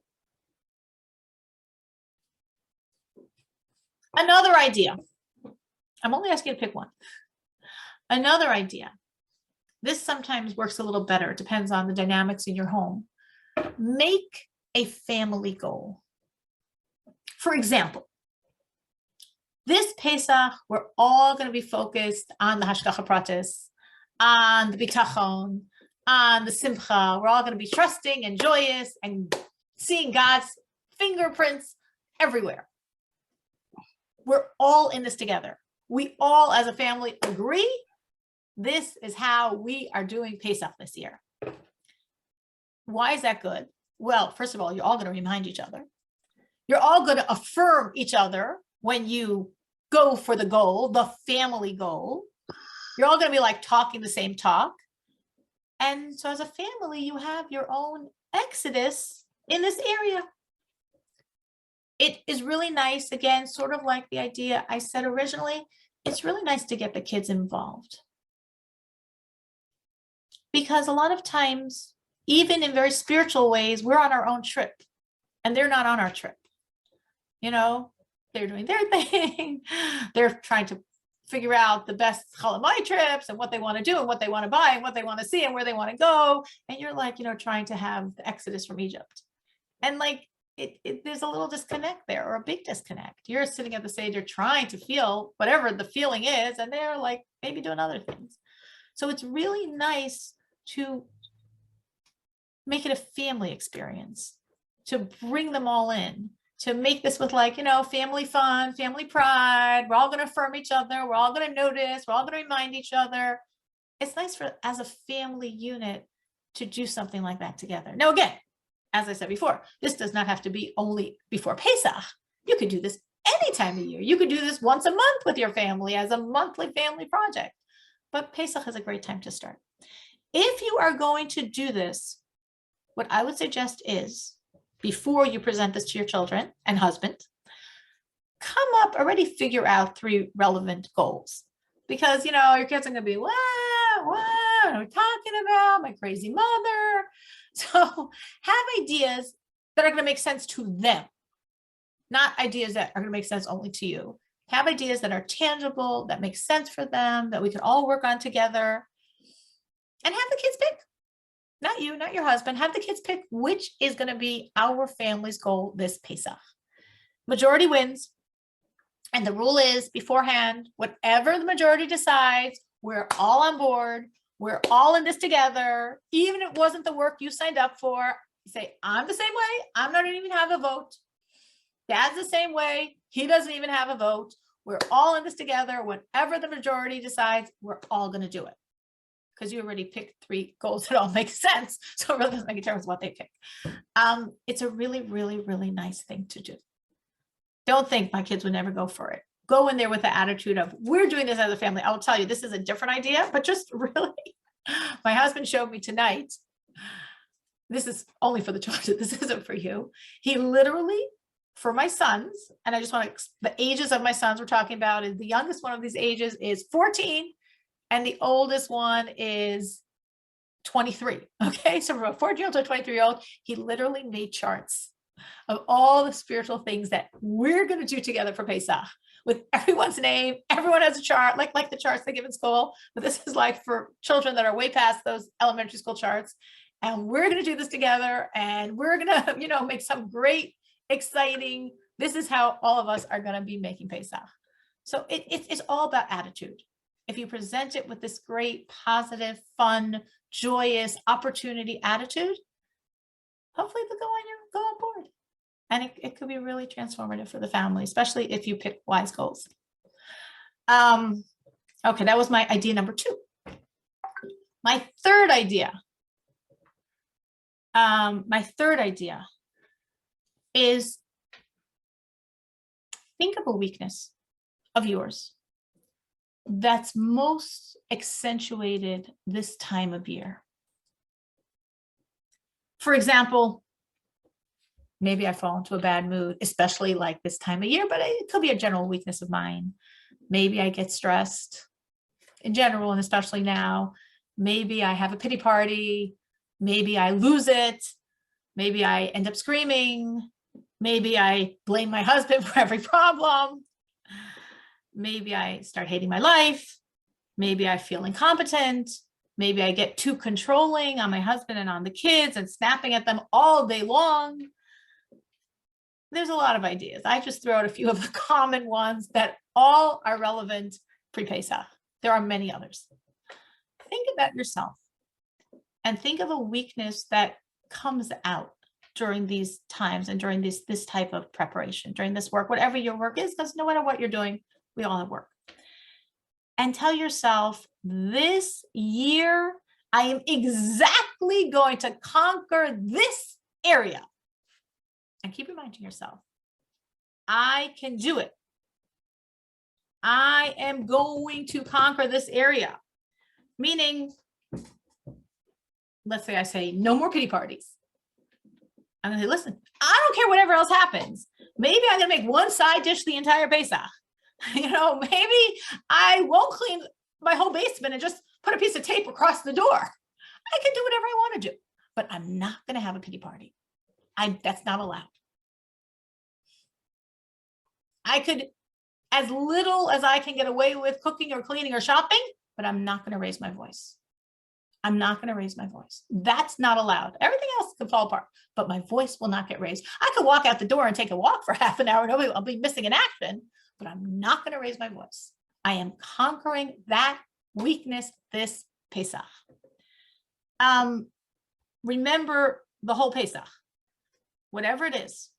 Another idea. I'm only asking you to pick one. Another idea. This sometimes works a little better. It depends on the dynamics in your home. Make a family goal. For example, this Pesach, we're all going to be focused on the Hashgacha Pratis, on the Bitachon, on the simcha. We're all going to be trusting and joyous and seeing God's fingerprints everywhere. We're all in this together. We all as a family agree this is how we are doing Pesach this year. Why is that good? Well, first of all, you're all going to remind each other. You're all going to affirm each other when you go for the goal, the family goal. You're all going to be like talking the same talk. And so as a family, you have your own exodus in this area. It is really nice, again, sort of like the idea I said originally, it's really nice to get the kids involved. Because a lot of times, even in very spiritual ways, we're on our own trip and they're not on our trip. You know, they're doing their thing. They're trying to figure out the best Chalamai trips and what they want to do and what they want to buy and what they want to see and where they want to go. And you're like, you know, trying to have the exodus from Egypt. And like, there's a little disconnect there, or a big disconnect. You're sitting at the Seder trying to feel whatever the feeling is, and they're like maybe doing other things. So it's really nice to make it a family experience, to bring them all in, to make this with like, you know, family fun, family pride. We're all going to affirm each other. We're all going to notice. We're all going to remind each other. It's nice for, as a family unit, to do something like that together. Now, again, as I said before, this does not have to be only before Pesach. You could do this any time of year. You could do this once a month with your family as a monthly family project. But Pesach is a great time to start. If you are going to do this, what I would suggest is, before you present this to your children and husband, come up, already figure out 3 relevant goals. Because, you know, your kids are going to be, what are we talking about? My crazy mother. So have ideas that are going to make sense to them, not ideas that are going to make sense only to you. Have ideas that are tangible, that make sense for them, that we can all work on together. And have the kids pick, not you, not your husband, have the kids pick which is going to be our family's goal this Pesach. Majority wins. And the rule is beforehand, whatever the majority decides, we're all on board. We're all in this together. Even if it wasn't the work you signed up for, you say, I'm the same way. I'm not even have a vote. Dad's the same way. He doesn't even have a vote. We're all in this together. Whatever the majority decides, we're all going to do it. Because you already picked 3 goals that all make sense. So it really doesn't make a difference what they pick. It's a really, really, really nice thing to do. Don't think my kids would never go for it. Go in there with the attitude of, we're doing this as a family. I will tell you, this is a different idea, but just really, my husband showed me tonight. This is only for the children. This isn't for you. He literally, for my sons, and I just want to, the ages of my sons we're talking about is the youngest one of these ages is 14 and the oldest one is 23. Okay. So from a 14-year-old to a 23-year-old, he literally made charts of all the spiritual things that we're going to do together for Pesach. With everyone's name, everyone has a chart, like the charts they give in school, but this is like for children that are way past those elementary school charts. And we're going to do this together, and we're going to, you know, make some great, exciting, this is how all of us are going to be making Pesach. So it's all about attitude. If you present it with this great, positive, fun, joyous opportunity attitude, hopefully they'll go on board. And it could be really transformative for the family, especially if you pick wise goals. Okay, that was my idea number 2. My third idea is, think of a weakness of yours that's most accentuated this time of year. For example, maybe I fall into a bad mood, especially like this time of year, but it could be a general weakness of mine. Maybe I get stressed in general, and especially now. Maybe I have a pity party. Maybe I lose it. Maybe I end up screaming. Maybe I blame my husband for every problem. Maybe I start hating my life. Maybe I feel incompetent. Maybe I get too controlling on my husband and on the kids and snapping at them all day long. There's a lot of ideas. I just throw out a few of the common ones that all are relevant pre-Pesach. There are many others. Think about yourself. and think of a weakness that comes out during these times and during this type of preparation, during this work, whatever your work is, because no matter what you're doing, we all have work. And tell yourself, this year, I am exactly going to conquer this area. And keep reminding yourself, I can do it. I am going to conquer this area. Meaning, let's say I say, no more pity parties. I'm gonna say, listen, I don't care whatever else happens. Maybe I'm gonna make one side dish the entire Pesach. Maybe I won't clean my whole basement and just put a piece of tape across the door. I can do whatever I want to do, but I'm not gonna have a pity party. That's not allowed. I could, as little as I can get away with cooking or cleaning or shopping, but I'm not gonna raise my voice. I'm not going to raise my voice. That's not allowed. Everything else can fall apart, but my voice will not get raised. I could walk out the door and take a walk for half an hour. Nobody will be missing in action, but I'm not going to raise my voice. I am conquering that weakness this Pesach. Remember the whole Pesach. Whatever it is,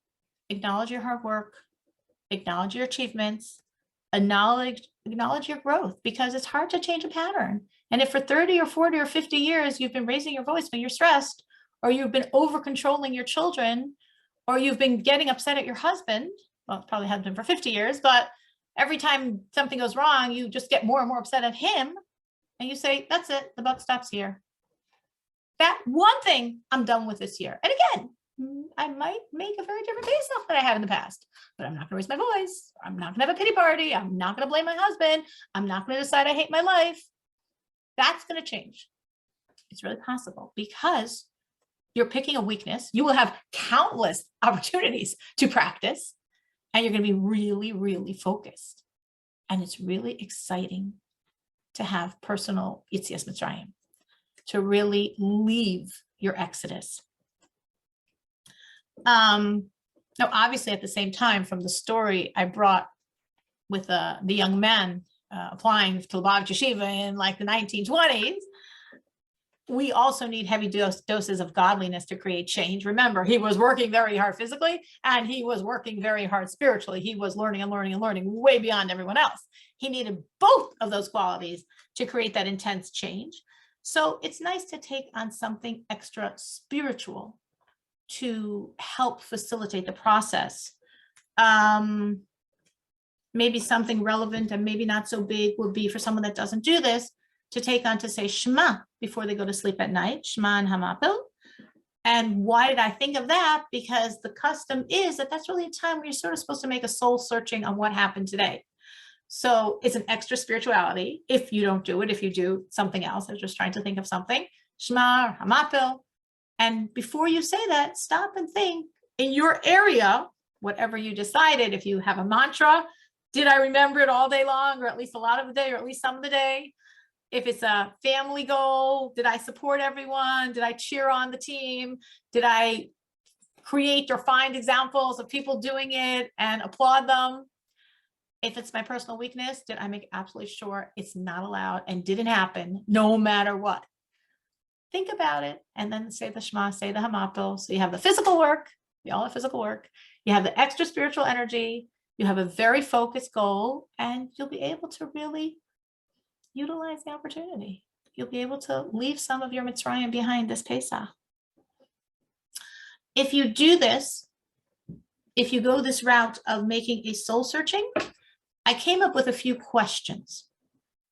acknowledge your hard work, acknowledge your achievements, acknowledge your growth, because it's hard to change a pattern. And if for 30 or 40 or 50 years, you've been raising your voice when you're stressed, or you've been over controlling your children, or you've been getting upset at your husband, well, it probably hasn't been for 50 years, but every time something goes wrong, you just get more and more upset at him. And you say, that's it, the buck stops here. That one thing I'm done with this year. And again, I might make a very different Pesach than I have in the past, but I'm not gonna raise my voice. I'm not gonna have a pity party. I'm not gonna blame my husband. I'm not gonna decide I hate my life. That's going to change. It's really possible because you're picking a weakness. You will have countless opportunities to practice, and you're going to be really, really focused. And it's really exciting to have personal Yitzias Mitzrayim, to really leave your exodus. Now, obviously, at the same time, from the story I brought with the young man applying to Lubavitch Yeshiva in like the 1920s, we also need heavy doses of godliness to create change. Remember, he was working very hard physically, and he was working very hard spiritually. He was learning and learning and learning way beyond everyone else. He needed both of those qualities to create that intense change. So it's nice to take on something extra spiritual to help facilitate the process. Maybe something relevant and maybe not so big would be for someone that doesn't do this to take on to say Shema before they go to sleep at night, Shema and Hamapil. And why did I think of that? Because the custom is that that's really a time where you're sort of supposed to make a soul searching on what happened today. So it's an extra spirituality. If you don't do it, if you do something else, I was just trying to think of something, Shema or Hamapil. And before you say that, stop and think in your area, whatever you decided. If you have a mantra, did I remember it all day long, or at least a lot of the day, or at least some of the day? If it's a family goal, did I support everyone? Did I cheer on the team? Did I create or find examples of people doing it and applaud them? If it's my personal weakness, did I make absolutely sure it's not allowed and didn't happen no matter what? Think about it and then say the Shema, say the Hamapil. So you have the physical work, we all have physical work. You have the extra spiritual energy. You have a very focused goal, and you'll be able to really utilize the opportunity. You'll be able to leave some of your Mitzrayim behind this Pesach. If you do this, if you go this route of making a soul searching, I came up with a few questions,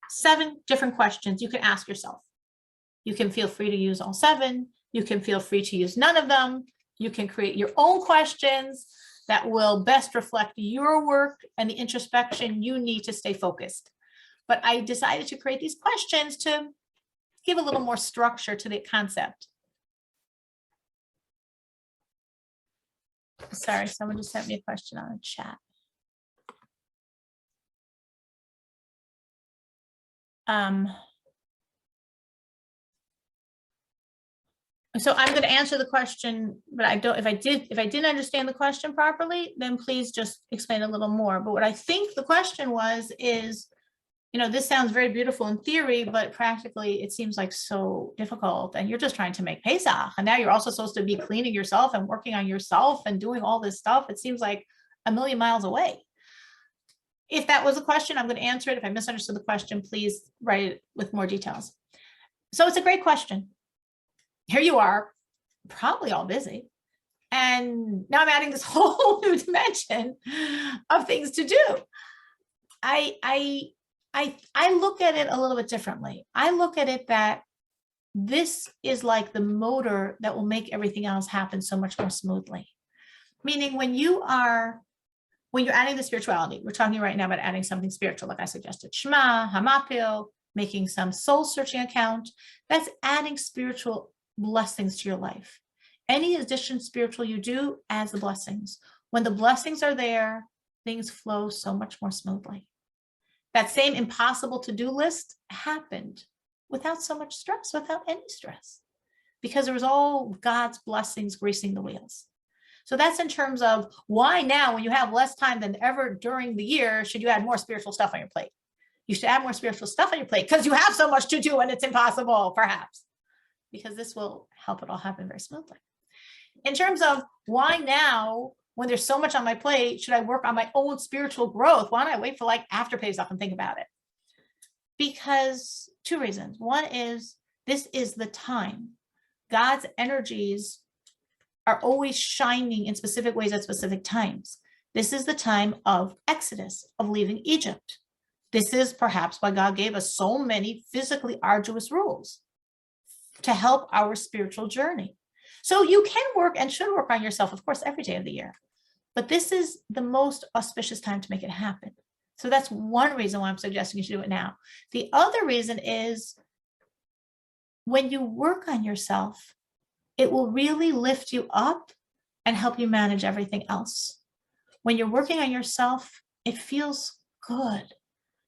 7 different questions you can ask yourself. You can feel free to use all 7. You can feel free to use none of them. You can create your own questions that will best reflect your work and the introspection you need to stay focused. But I decided to create these questions to give a little more structure to the concept. Sorry, someone just sent me a question on the chat. So I'm going to answer the question, but if I didn't understand the question properly, then please just explain a little more. But what I think the question was is, this sounds very beautiful in theory, but practically it seems like so difficult. And you're just trying to make Pesach. And now you're also supposed to be cleaning yourself and working on yourself and doing all this stuff. It seems like a million miles away. If that was a question, I'm going to answer it. If I misunderstood the question, please write it with more details. So it's a great question. Here you are, probably all busy. And now I'm adding this whole new dimension of things to do. I look at it a little bit differently. I look at it that this is like the motor that will make everything else happen so much more smoothly. Meaning when you're adding the spirituality, we're talking right now about adding something spiritual, like I suggested, Shema, Hamapil, making some soul searching account, that's adding spiritual blessings to your life. Any addition spiritual you do adds the blessings. When the blessings are there, things flow so much more smoothly. That same impossible to-do list happened without so much stress, without any stress, because there was all God's blessings greasing the wheels. So that's in terms of why now, when you have less time than ever during the year, should you add more spiritual stuff on your plate? You should add more spiritual stuff on your plate because you have so much to do and it's impossible, perhaps, because this will help it all happen very smoothly. In terms of why now, when there's so much on my plate, should I work on my own spiritual growth? Why don't I wait for like after Pesach and think about it? Because two reasons. One is this is the time. God's energies are always shining in specific ways at specific times. This is the time of Exodus, of leaving Egypt. This is perhaps why God gave us so many physically arduous rules to help our spiritual journey. So you can work and should work on yourself, of course, every day of the year. But this is the most auspicious time to make it happen. So that's one reason why I'm suggesting you should do it now. The other reason is when you work on yourself, it will really lift you up and help you manage everything else. When you're working on yourself, it feels good.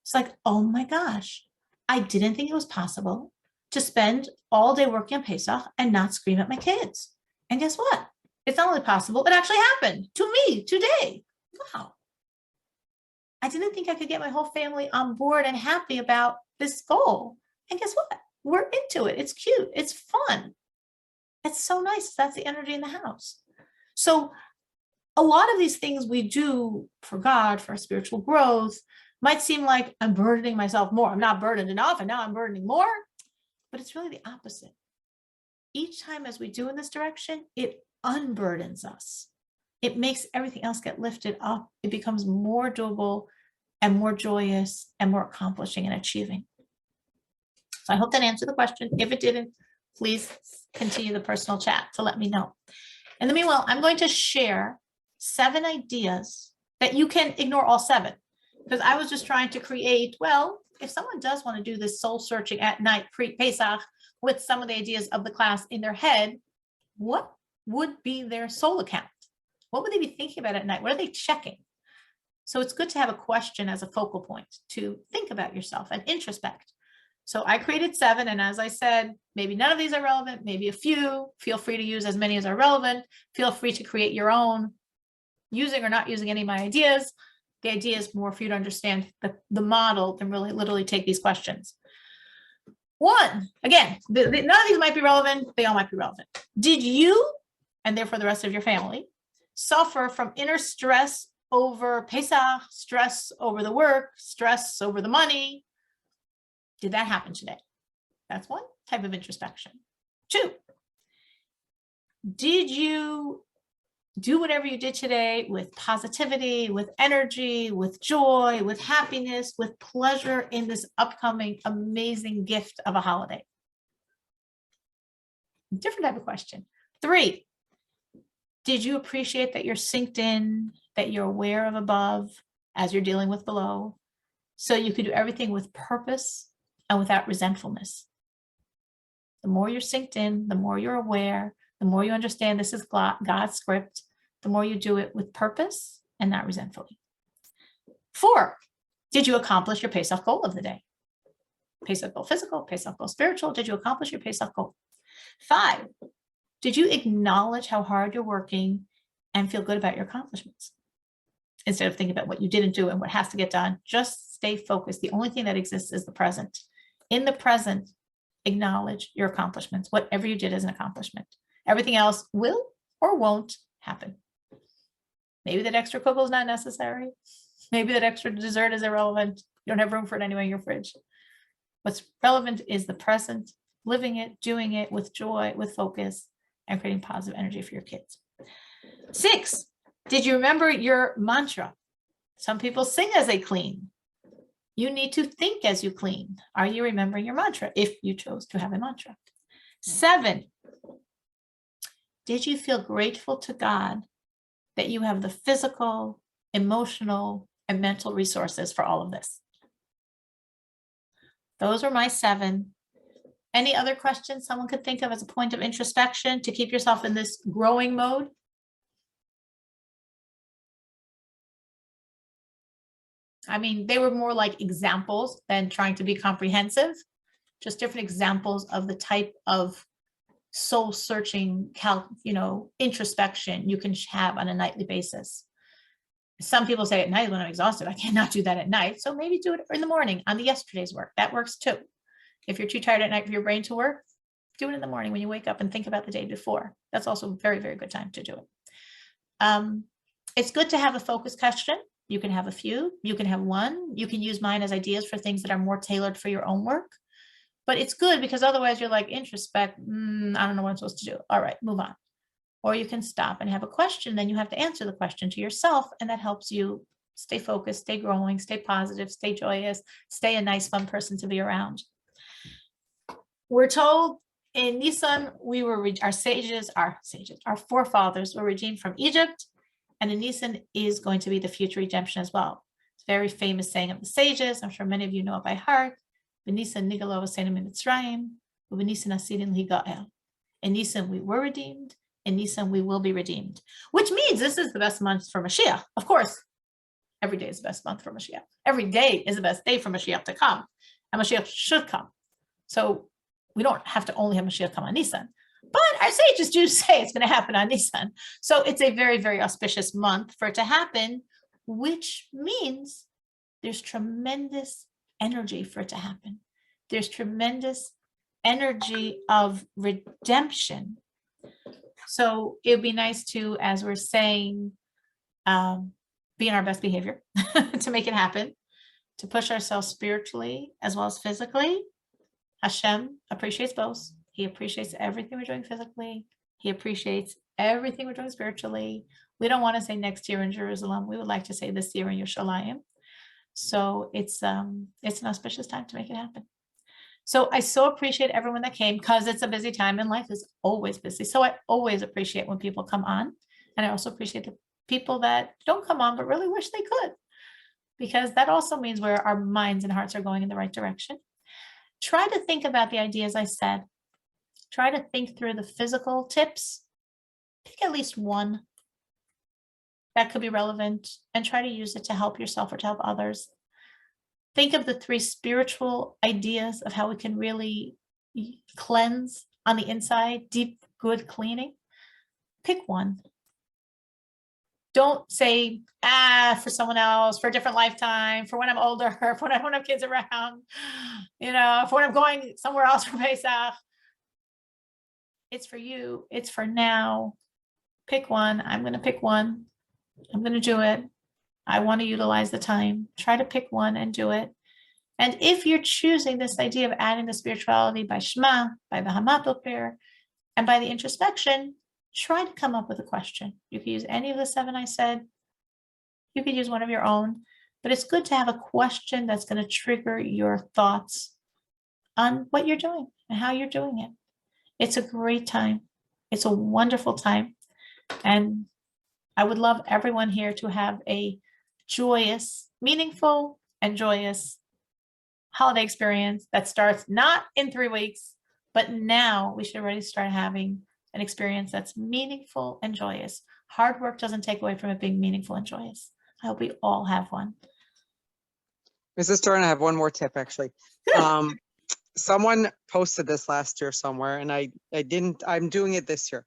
It's like, oh my gosh, I didn't think it was possible to spend all day working on Pesach and not scream at my kids. And guess what? It's not only possible, it actually happened to me today. Wow. I didn't think I could get my whole family on board and happy about this goal. And guess what? We're into it. It's cute. It's fun. It's so nice. That's the energy in the house. So a lot of these things we do for God, for spiritual growth, might seem like I'm burdening myself more. I'm not burdened enough, and now I'm burdening more. But it's really the opposite. Each time as we do in this direction, it unburdens us. It makes everything else get lifted up. It becomes more doable and more joyous and more accomplishing and achieving. So I hope that answered the question. If it didn't, please continue the personal chat to let me know. In the meanwhile, I'm going to share 7 ideas that you can ignore all 7, because I was just trying to create, well, if someone does want to do this soul searching at night pre-Pesach with some of the ideas of the class in their head, what would be their soul account? What would they be thinking about at night? What are they checking? So it's good to have a question as a focal point to think about yourself and introspect. So I created 7, and as I said, maybe none of these are relevant, maybe a few. Feel free to use as many as are relevant. Feel free to create your own, using or not using any of my ideas. The idea is more for you to understand the model than really literally take these questions. 1, again, none of these might be relevant, they all might be relevant. Did you, and therefore the rest of your family, suffer from inner stress over Pesach, stress over the work, stress over the money? Did that happen today? That's one type of introspection. 2, did you do whatever you did today with positivity, with energy, with joy, with happiness, with pleasure in this upcoming amazing gift of a holiday? Different type of question. 3, did you appreciate that you're synced in, that you're aware of above as you're dealing with below, so you could do everything with purpose and without resentfulness? The more you're synced in, the more you're aware, the more you understand this is God's script, the more you do it with purpose and not resentfully. 4, did you accomplish your Pesach goal of the day? Pesach goal physical, Pesach goal spiritual. Did you accomplish your Pesach goal? 5, did you acknowledge how hard you're working and feel good about your accomplishments? instead of thinking about what you didn't do and what has to get done. Just stay focused. The only thing that exists is the present. In the present, acknowledge your accomplishments. Whatever you did is an accomplishment. Everything else will or won't happen. Maybe that extra cocoa is not necessary. Maybe that extra dessert is irrelevant. You don't have room for it anyway in your fridge. What's relevant is the present, living it, doing it with joy, with focus, and creating positive energy for your kids. 6, did you remember your mantra? Some people sing as they clean. You need to think as you clean. Are you remembering your mantra if you chose to have a mantra? 7, did you feel grateful to God that you have the physical, emotional, and mental resources for all of this? Those are my 7. Any other questions someone could think of as a point of introspection to keep yourself in this growing mode? I mean, they were more like examples than trying to be comprehensive, just different examples of the type of soul searching, introspection you can have on a nightly basis. Some people say at night when I'm exhausted, I cannot do that at night. So maybe do it in the morning on the yesterday's work. That works too. If you're too tired at night for your brain to work, do it in the morning when you wake up and think about the day before. That's also a very, very good time to do it. It's good to have a focus question. You can have a few, you can have one. You can use mine as ideas for things that are more tailored for your own work. But it's good because otherwise you're like, introspect, I don't know what I'm supposed to do. All right, move on. Or you can stop and have a question, then you have to answer the question to yourself, and that helps you stay focused, stay growing, stay positive, stay joyous, stay a nice, fun person to be around. We're told in Nisan, our forefathers were redeemed from Egypt, and in Nisan is going to be the future redemption as well. It's a very famous saying of the sages. I'm sure many of you know it by heart. B'Nisan nigalo v'seinu miMitzrayim, u'b'Nisan hasidin ligael. In Nisan we were redeemed. In Nisan we will be redeemed, which means this is the best month for Mashiach. Of course, every day is the best month for Mashiach. Every day is the best day for Mashiach to come, and Mashiach should come. So we don't have to only have Mashiach come on Nisan, but our sages do say it's going to happen on Nisan. So it's a very, very auspicious month for it to happen, which means there's tremendous energy for it to happen. There's tremendous energy of redemption. So it'd be nice to, as we're saying, be in our best behavior to make it happen, to push ourselves spiritually as well as physically. Hashem appreciates both. He appreciates everything we're doing physically. He appreciates everything we're doing spiritually. We don't want to say next year in Jerusalem. We would like to say this year in Yerushalayim. So it's an auspicious time to make it happen. So I so appreciate everyone that came because it's a busy time and life is always busy. So I always appreciate when people come on. And I also appreciate the people that don't come on, but really wish they could, because that also means where our minds and hearts are going in the right direction. Try to think about the ideas I said. Try to think through the physical tips. Pick at least one that could be relevant and try to use it to help yourself or to help others. Think of the 3 spiritual ideas of how we can really cleanse on the inside, deep, good cleaning. Pick one. Don't say, for someone else, for a different lifetime, for when I'm older, for when I don't have kids around, for when I'm going somewhere else for Pesach. It's for you. It's for now. Pick one. I'm going to pick one. I'm going to do it. I want to utilize the time. Try to pick one and do it. And if you're choosing this idea of adding the spirituality by Shema, by the Hamato prayer, and by the introspection, try to come up with a question. You could use any of the 7 I said. You could use one of your own, but it's good to have a question that's going to trigger your thoughts on what you're doing and how you're doing it. It's a great time. It's a wonderful time. And I would love everyone here to have a joyous, meaningful, and joyous holiday experience that starts not in 3 weeks, but now we should already start having an experience that's meaningful and joyous. Hard work doesn't take away from it being meaningful and joyous. I hope we all have one. Mrs. Stern, I have one more tip actually. Someone posted this last year somewhere, and I'm doing it this year.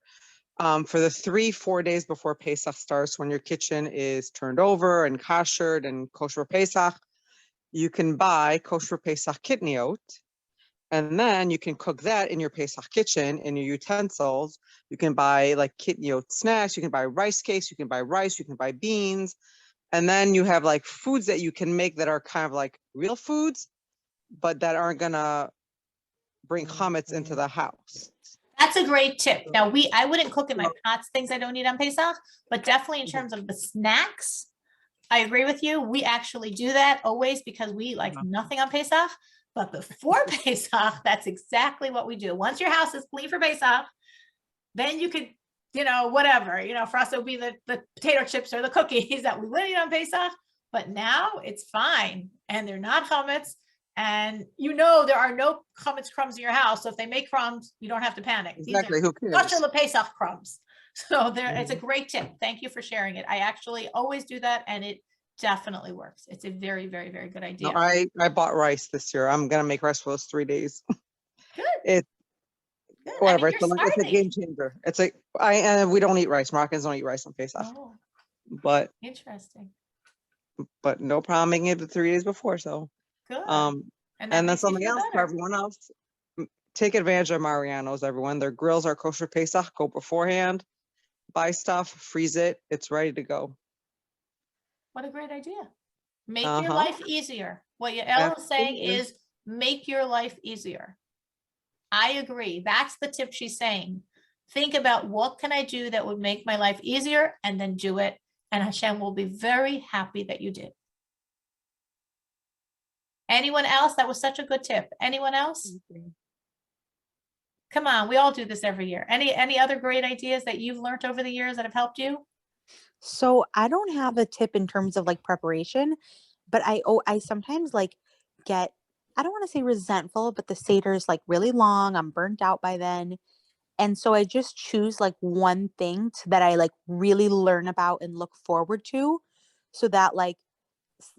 For the 3-4 days before Pesach starts, when your kitchen is turned over and kashered and kosher Pesach, you can buy kosher Pesach kitniot, and then you can cook that in your Pesach kitchen in your utensils. You can buy like kitniot snacks, you can buy rice cakes, you can buy rice, you can buy beans, and then you have like foods that you can make that are kind of like real foods, but that aren't gonna bring chametz into the house. That's a great tip. Now I wouldn't cook in my pots, things I don't eat on Pesach, but definitely in terms of the snacks, I agree with you. We actually do that always because we eat like nothing on Pesach, but before Pesach, that's exactly what we do. Once your house is clean for Pesach, then you could, whatever, for us, it would be the potato chips or the cookies that we would eat on Pesach, but now it's fine. And they're not chametz. And there are no chametz crumbs in your house. So if they make crumbs, you don't have to panic. Exactly. Who cares? Kosher Pesach crumbs. So it's a great tip. Thank you for sharing it. I actually always do that, and it definitely works. It's a very, very, very good idea. No, I bought rice this year. I'm gonna make rice for those 3 days. Good. It's Good. whatever. You're It's a game changer. It's like we don't eat rice. Moroccans don't eat rice on Pesach. Oh, But interesting. no problem making it the 3 days before. So Good. and that then makes you something feel else for better. everyone else. Take advantage of Mariano's, everyone. Their grills are kosher Pesach. Go beforehand, buy stuff, freeze it. It's ready to go. What a great idea. Make your life easier. What Yael is saying is make your life easier. I agree. That's the tip she's saying. Think about what can I do that would make my life easier, and then do it. And Hashem will be very happy that you did. Anyone else? That was such a good tip. Anyone else? Come on, we all do this every year. Any other great ideas that you've learned over the years that have helped you? So I don't have a tip in terms of like preparation, but I sometimes like get, I don't want to say resentful, but the Seder is like really long. I'm burnt out by then. And so I just choose like one thing that I like really learn about and look forward to, so that like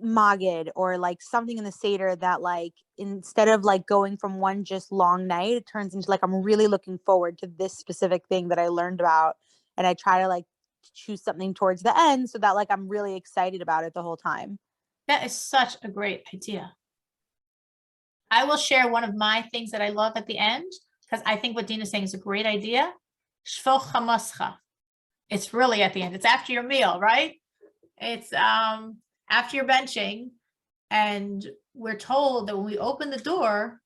Magid or like something in the Seder that like instead of like going from one just long night, it turns into like I'm really looking forward to this specific thing that I learned about, and I try to like choose something towards the end so that like I'm really excited about it the whole time. That is such a great idea. I will share one of my things that I love at the end, because I think what Dina's saying is a great idea. Shvol chamascha. It's really at the end. It's after your meal, right? It's after you're benching, and we're told that when we open the door,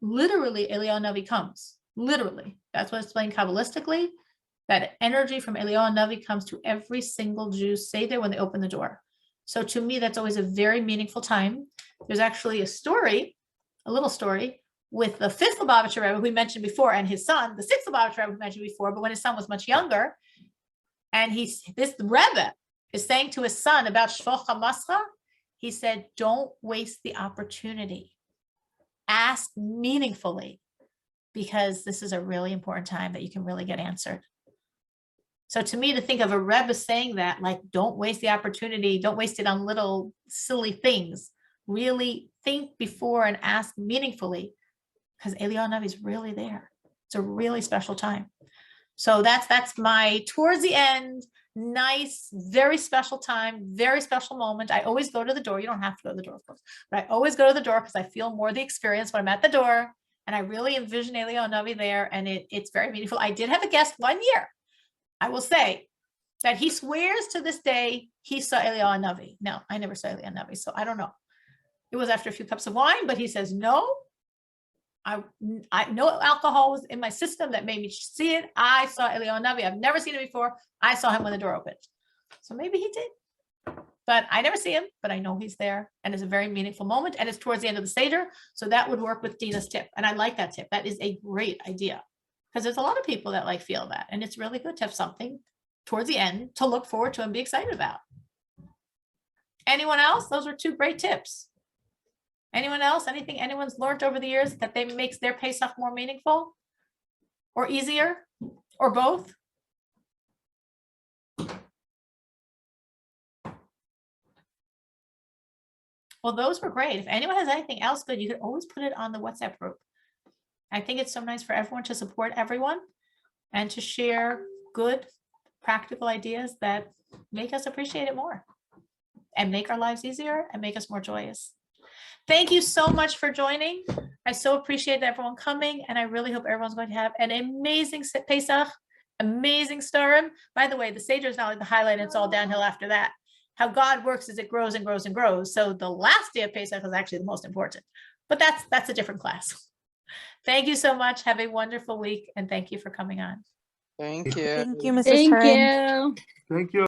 literally Eliyahu Navi comes. Literally. That's what's explained Kabbalistically. That energy from Eliyahu Navi comes to every single Jew Seder when they open the door. So to me, that's always a very meaningful time. There's actually a little story, with the 5th Lubavitcher Rebbe we mentioned before, and his son, the 6th Lubavitcher Rebbe we mentioned before, but when his son was much younger, and this Rebbe is saying to his son about Shvol Chamascha, he said, don't waste the opportunity. Ask meaningfully, because this is a really important time that you can really get answered. So to me, to think of a Rebbe saying that, like, don't waste the opportunity, don't waste it on little silly things. Really think before and ask meaningfully, because Eliyahu Navi is really there. It's a really special time. So that's my towards the end, nice, very special time, very special moment. I always go to the door. You don't have to go to the door, of course, but I always go to the door because I feel more the experience when I'm at the door, and I really envision Eliyahu Navi there, and it's very meaningful. I did have a guest one year, I will say, that he swears to this day he saw Eliyahu Navi. No, I never saw Eliyahu Navi, so I don't know. It was after a few cups of wine, but he says, no, I no alcohol was in my system that made me see it. I saw Eliyahu Navi. I've never seen him before. I saw him when the door opened. So maybe he did, but I never see him, but I know he's there, and it's a very meaningful moment, and it's towards the end of the Seder. So that would work with Dina's tip. And I like that tip. That is a great idea, because there's a lot of people that like feel that, and it's really good to have something towards the end to look forward to and be excited about. Anyone else? Those are 2 great tips. Anyone else? Anything anyone's learned over the years that they makes their Pesach more meaningful or easier, or both? Well, those were great. If anyone has anything else good, you could always put it on the WhatsApp group. I think it's so nice for everyone to support everyone and to share good, practical ideas that make us appreciate it more and make our lives easier and make us more joyous. Thank you so much for joining. I so appreciate everyone coming, and I really hope everyone's going to have an amazing Pesach, amazing Sturim. By the way, the Seder is not like the highlight, it's all downhill after that. How God works is it grows and grows and grows. So the last day of Pesach is actually the most important, but that's a different class. Thank you so much. Have a wonderful week, and thank you for coming on. Thank you. Thank you, Mrs. Thank Turin. you. Thank you.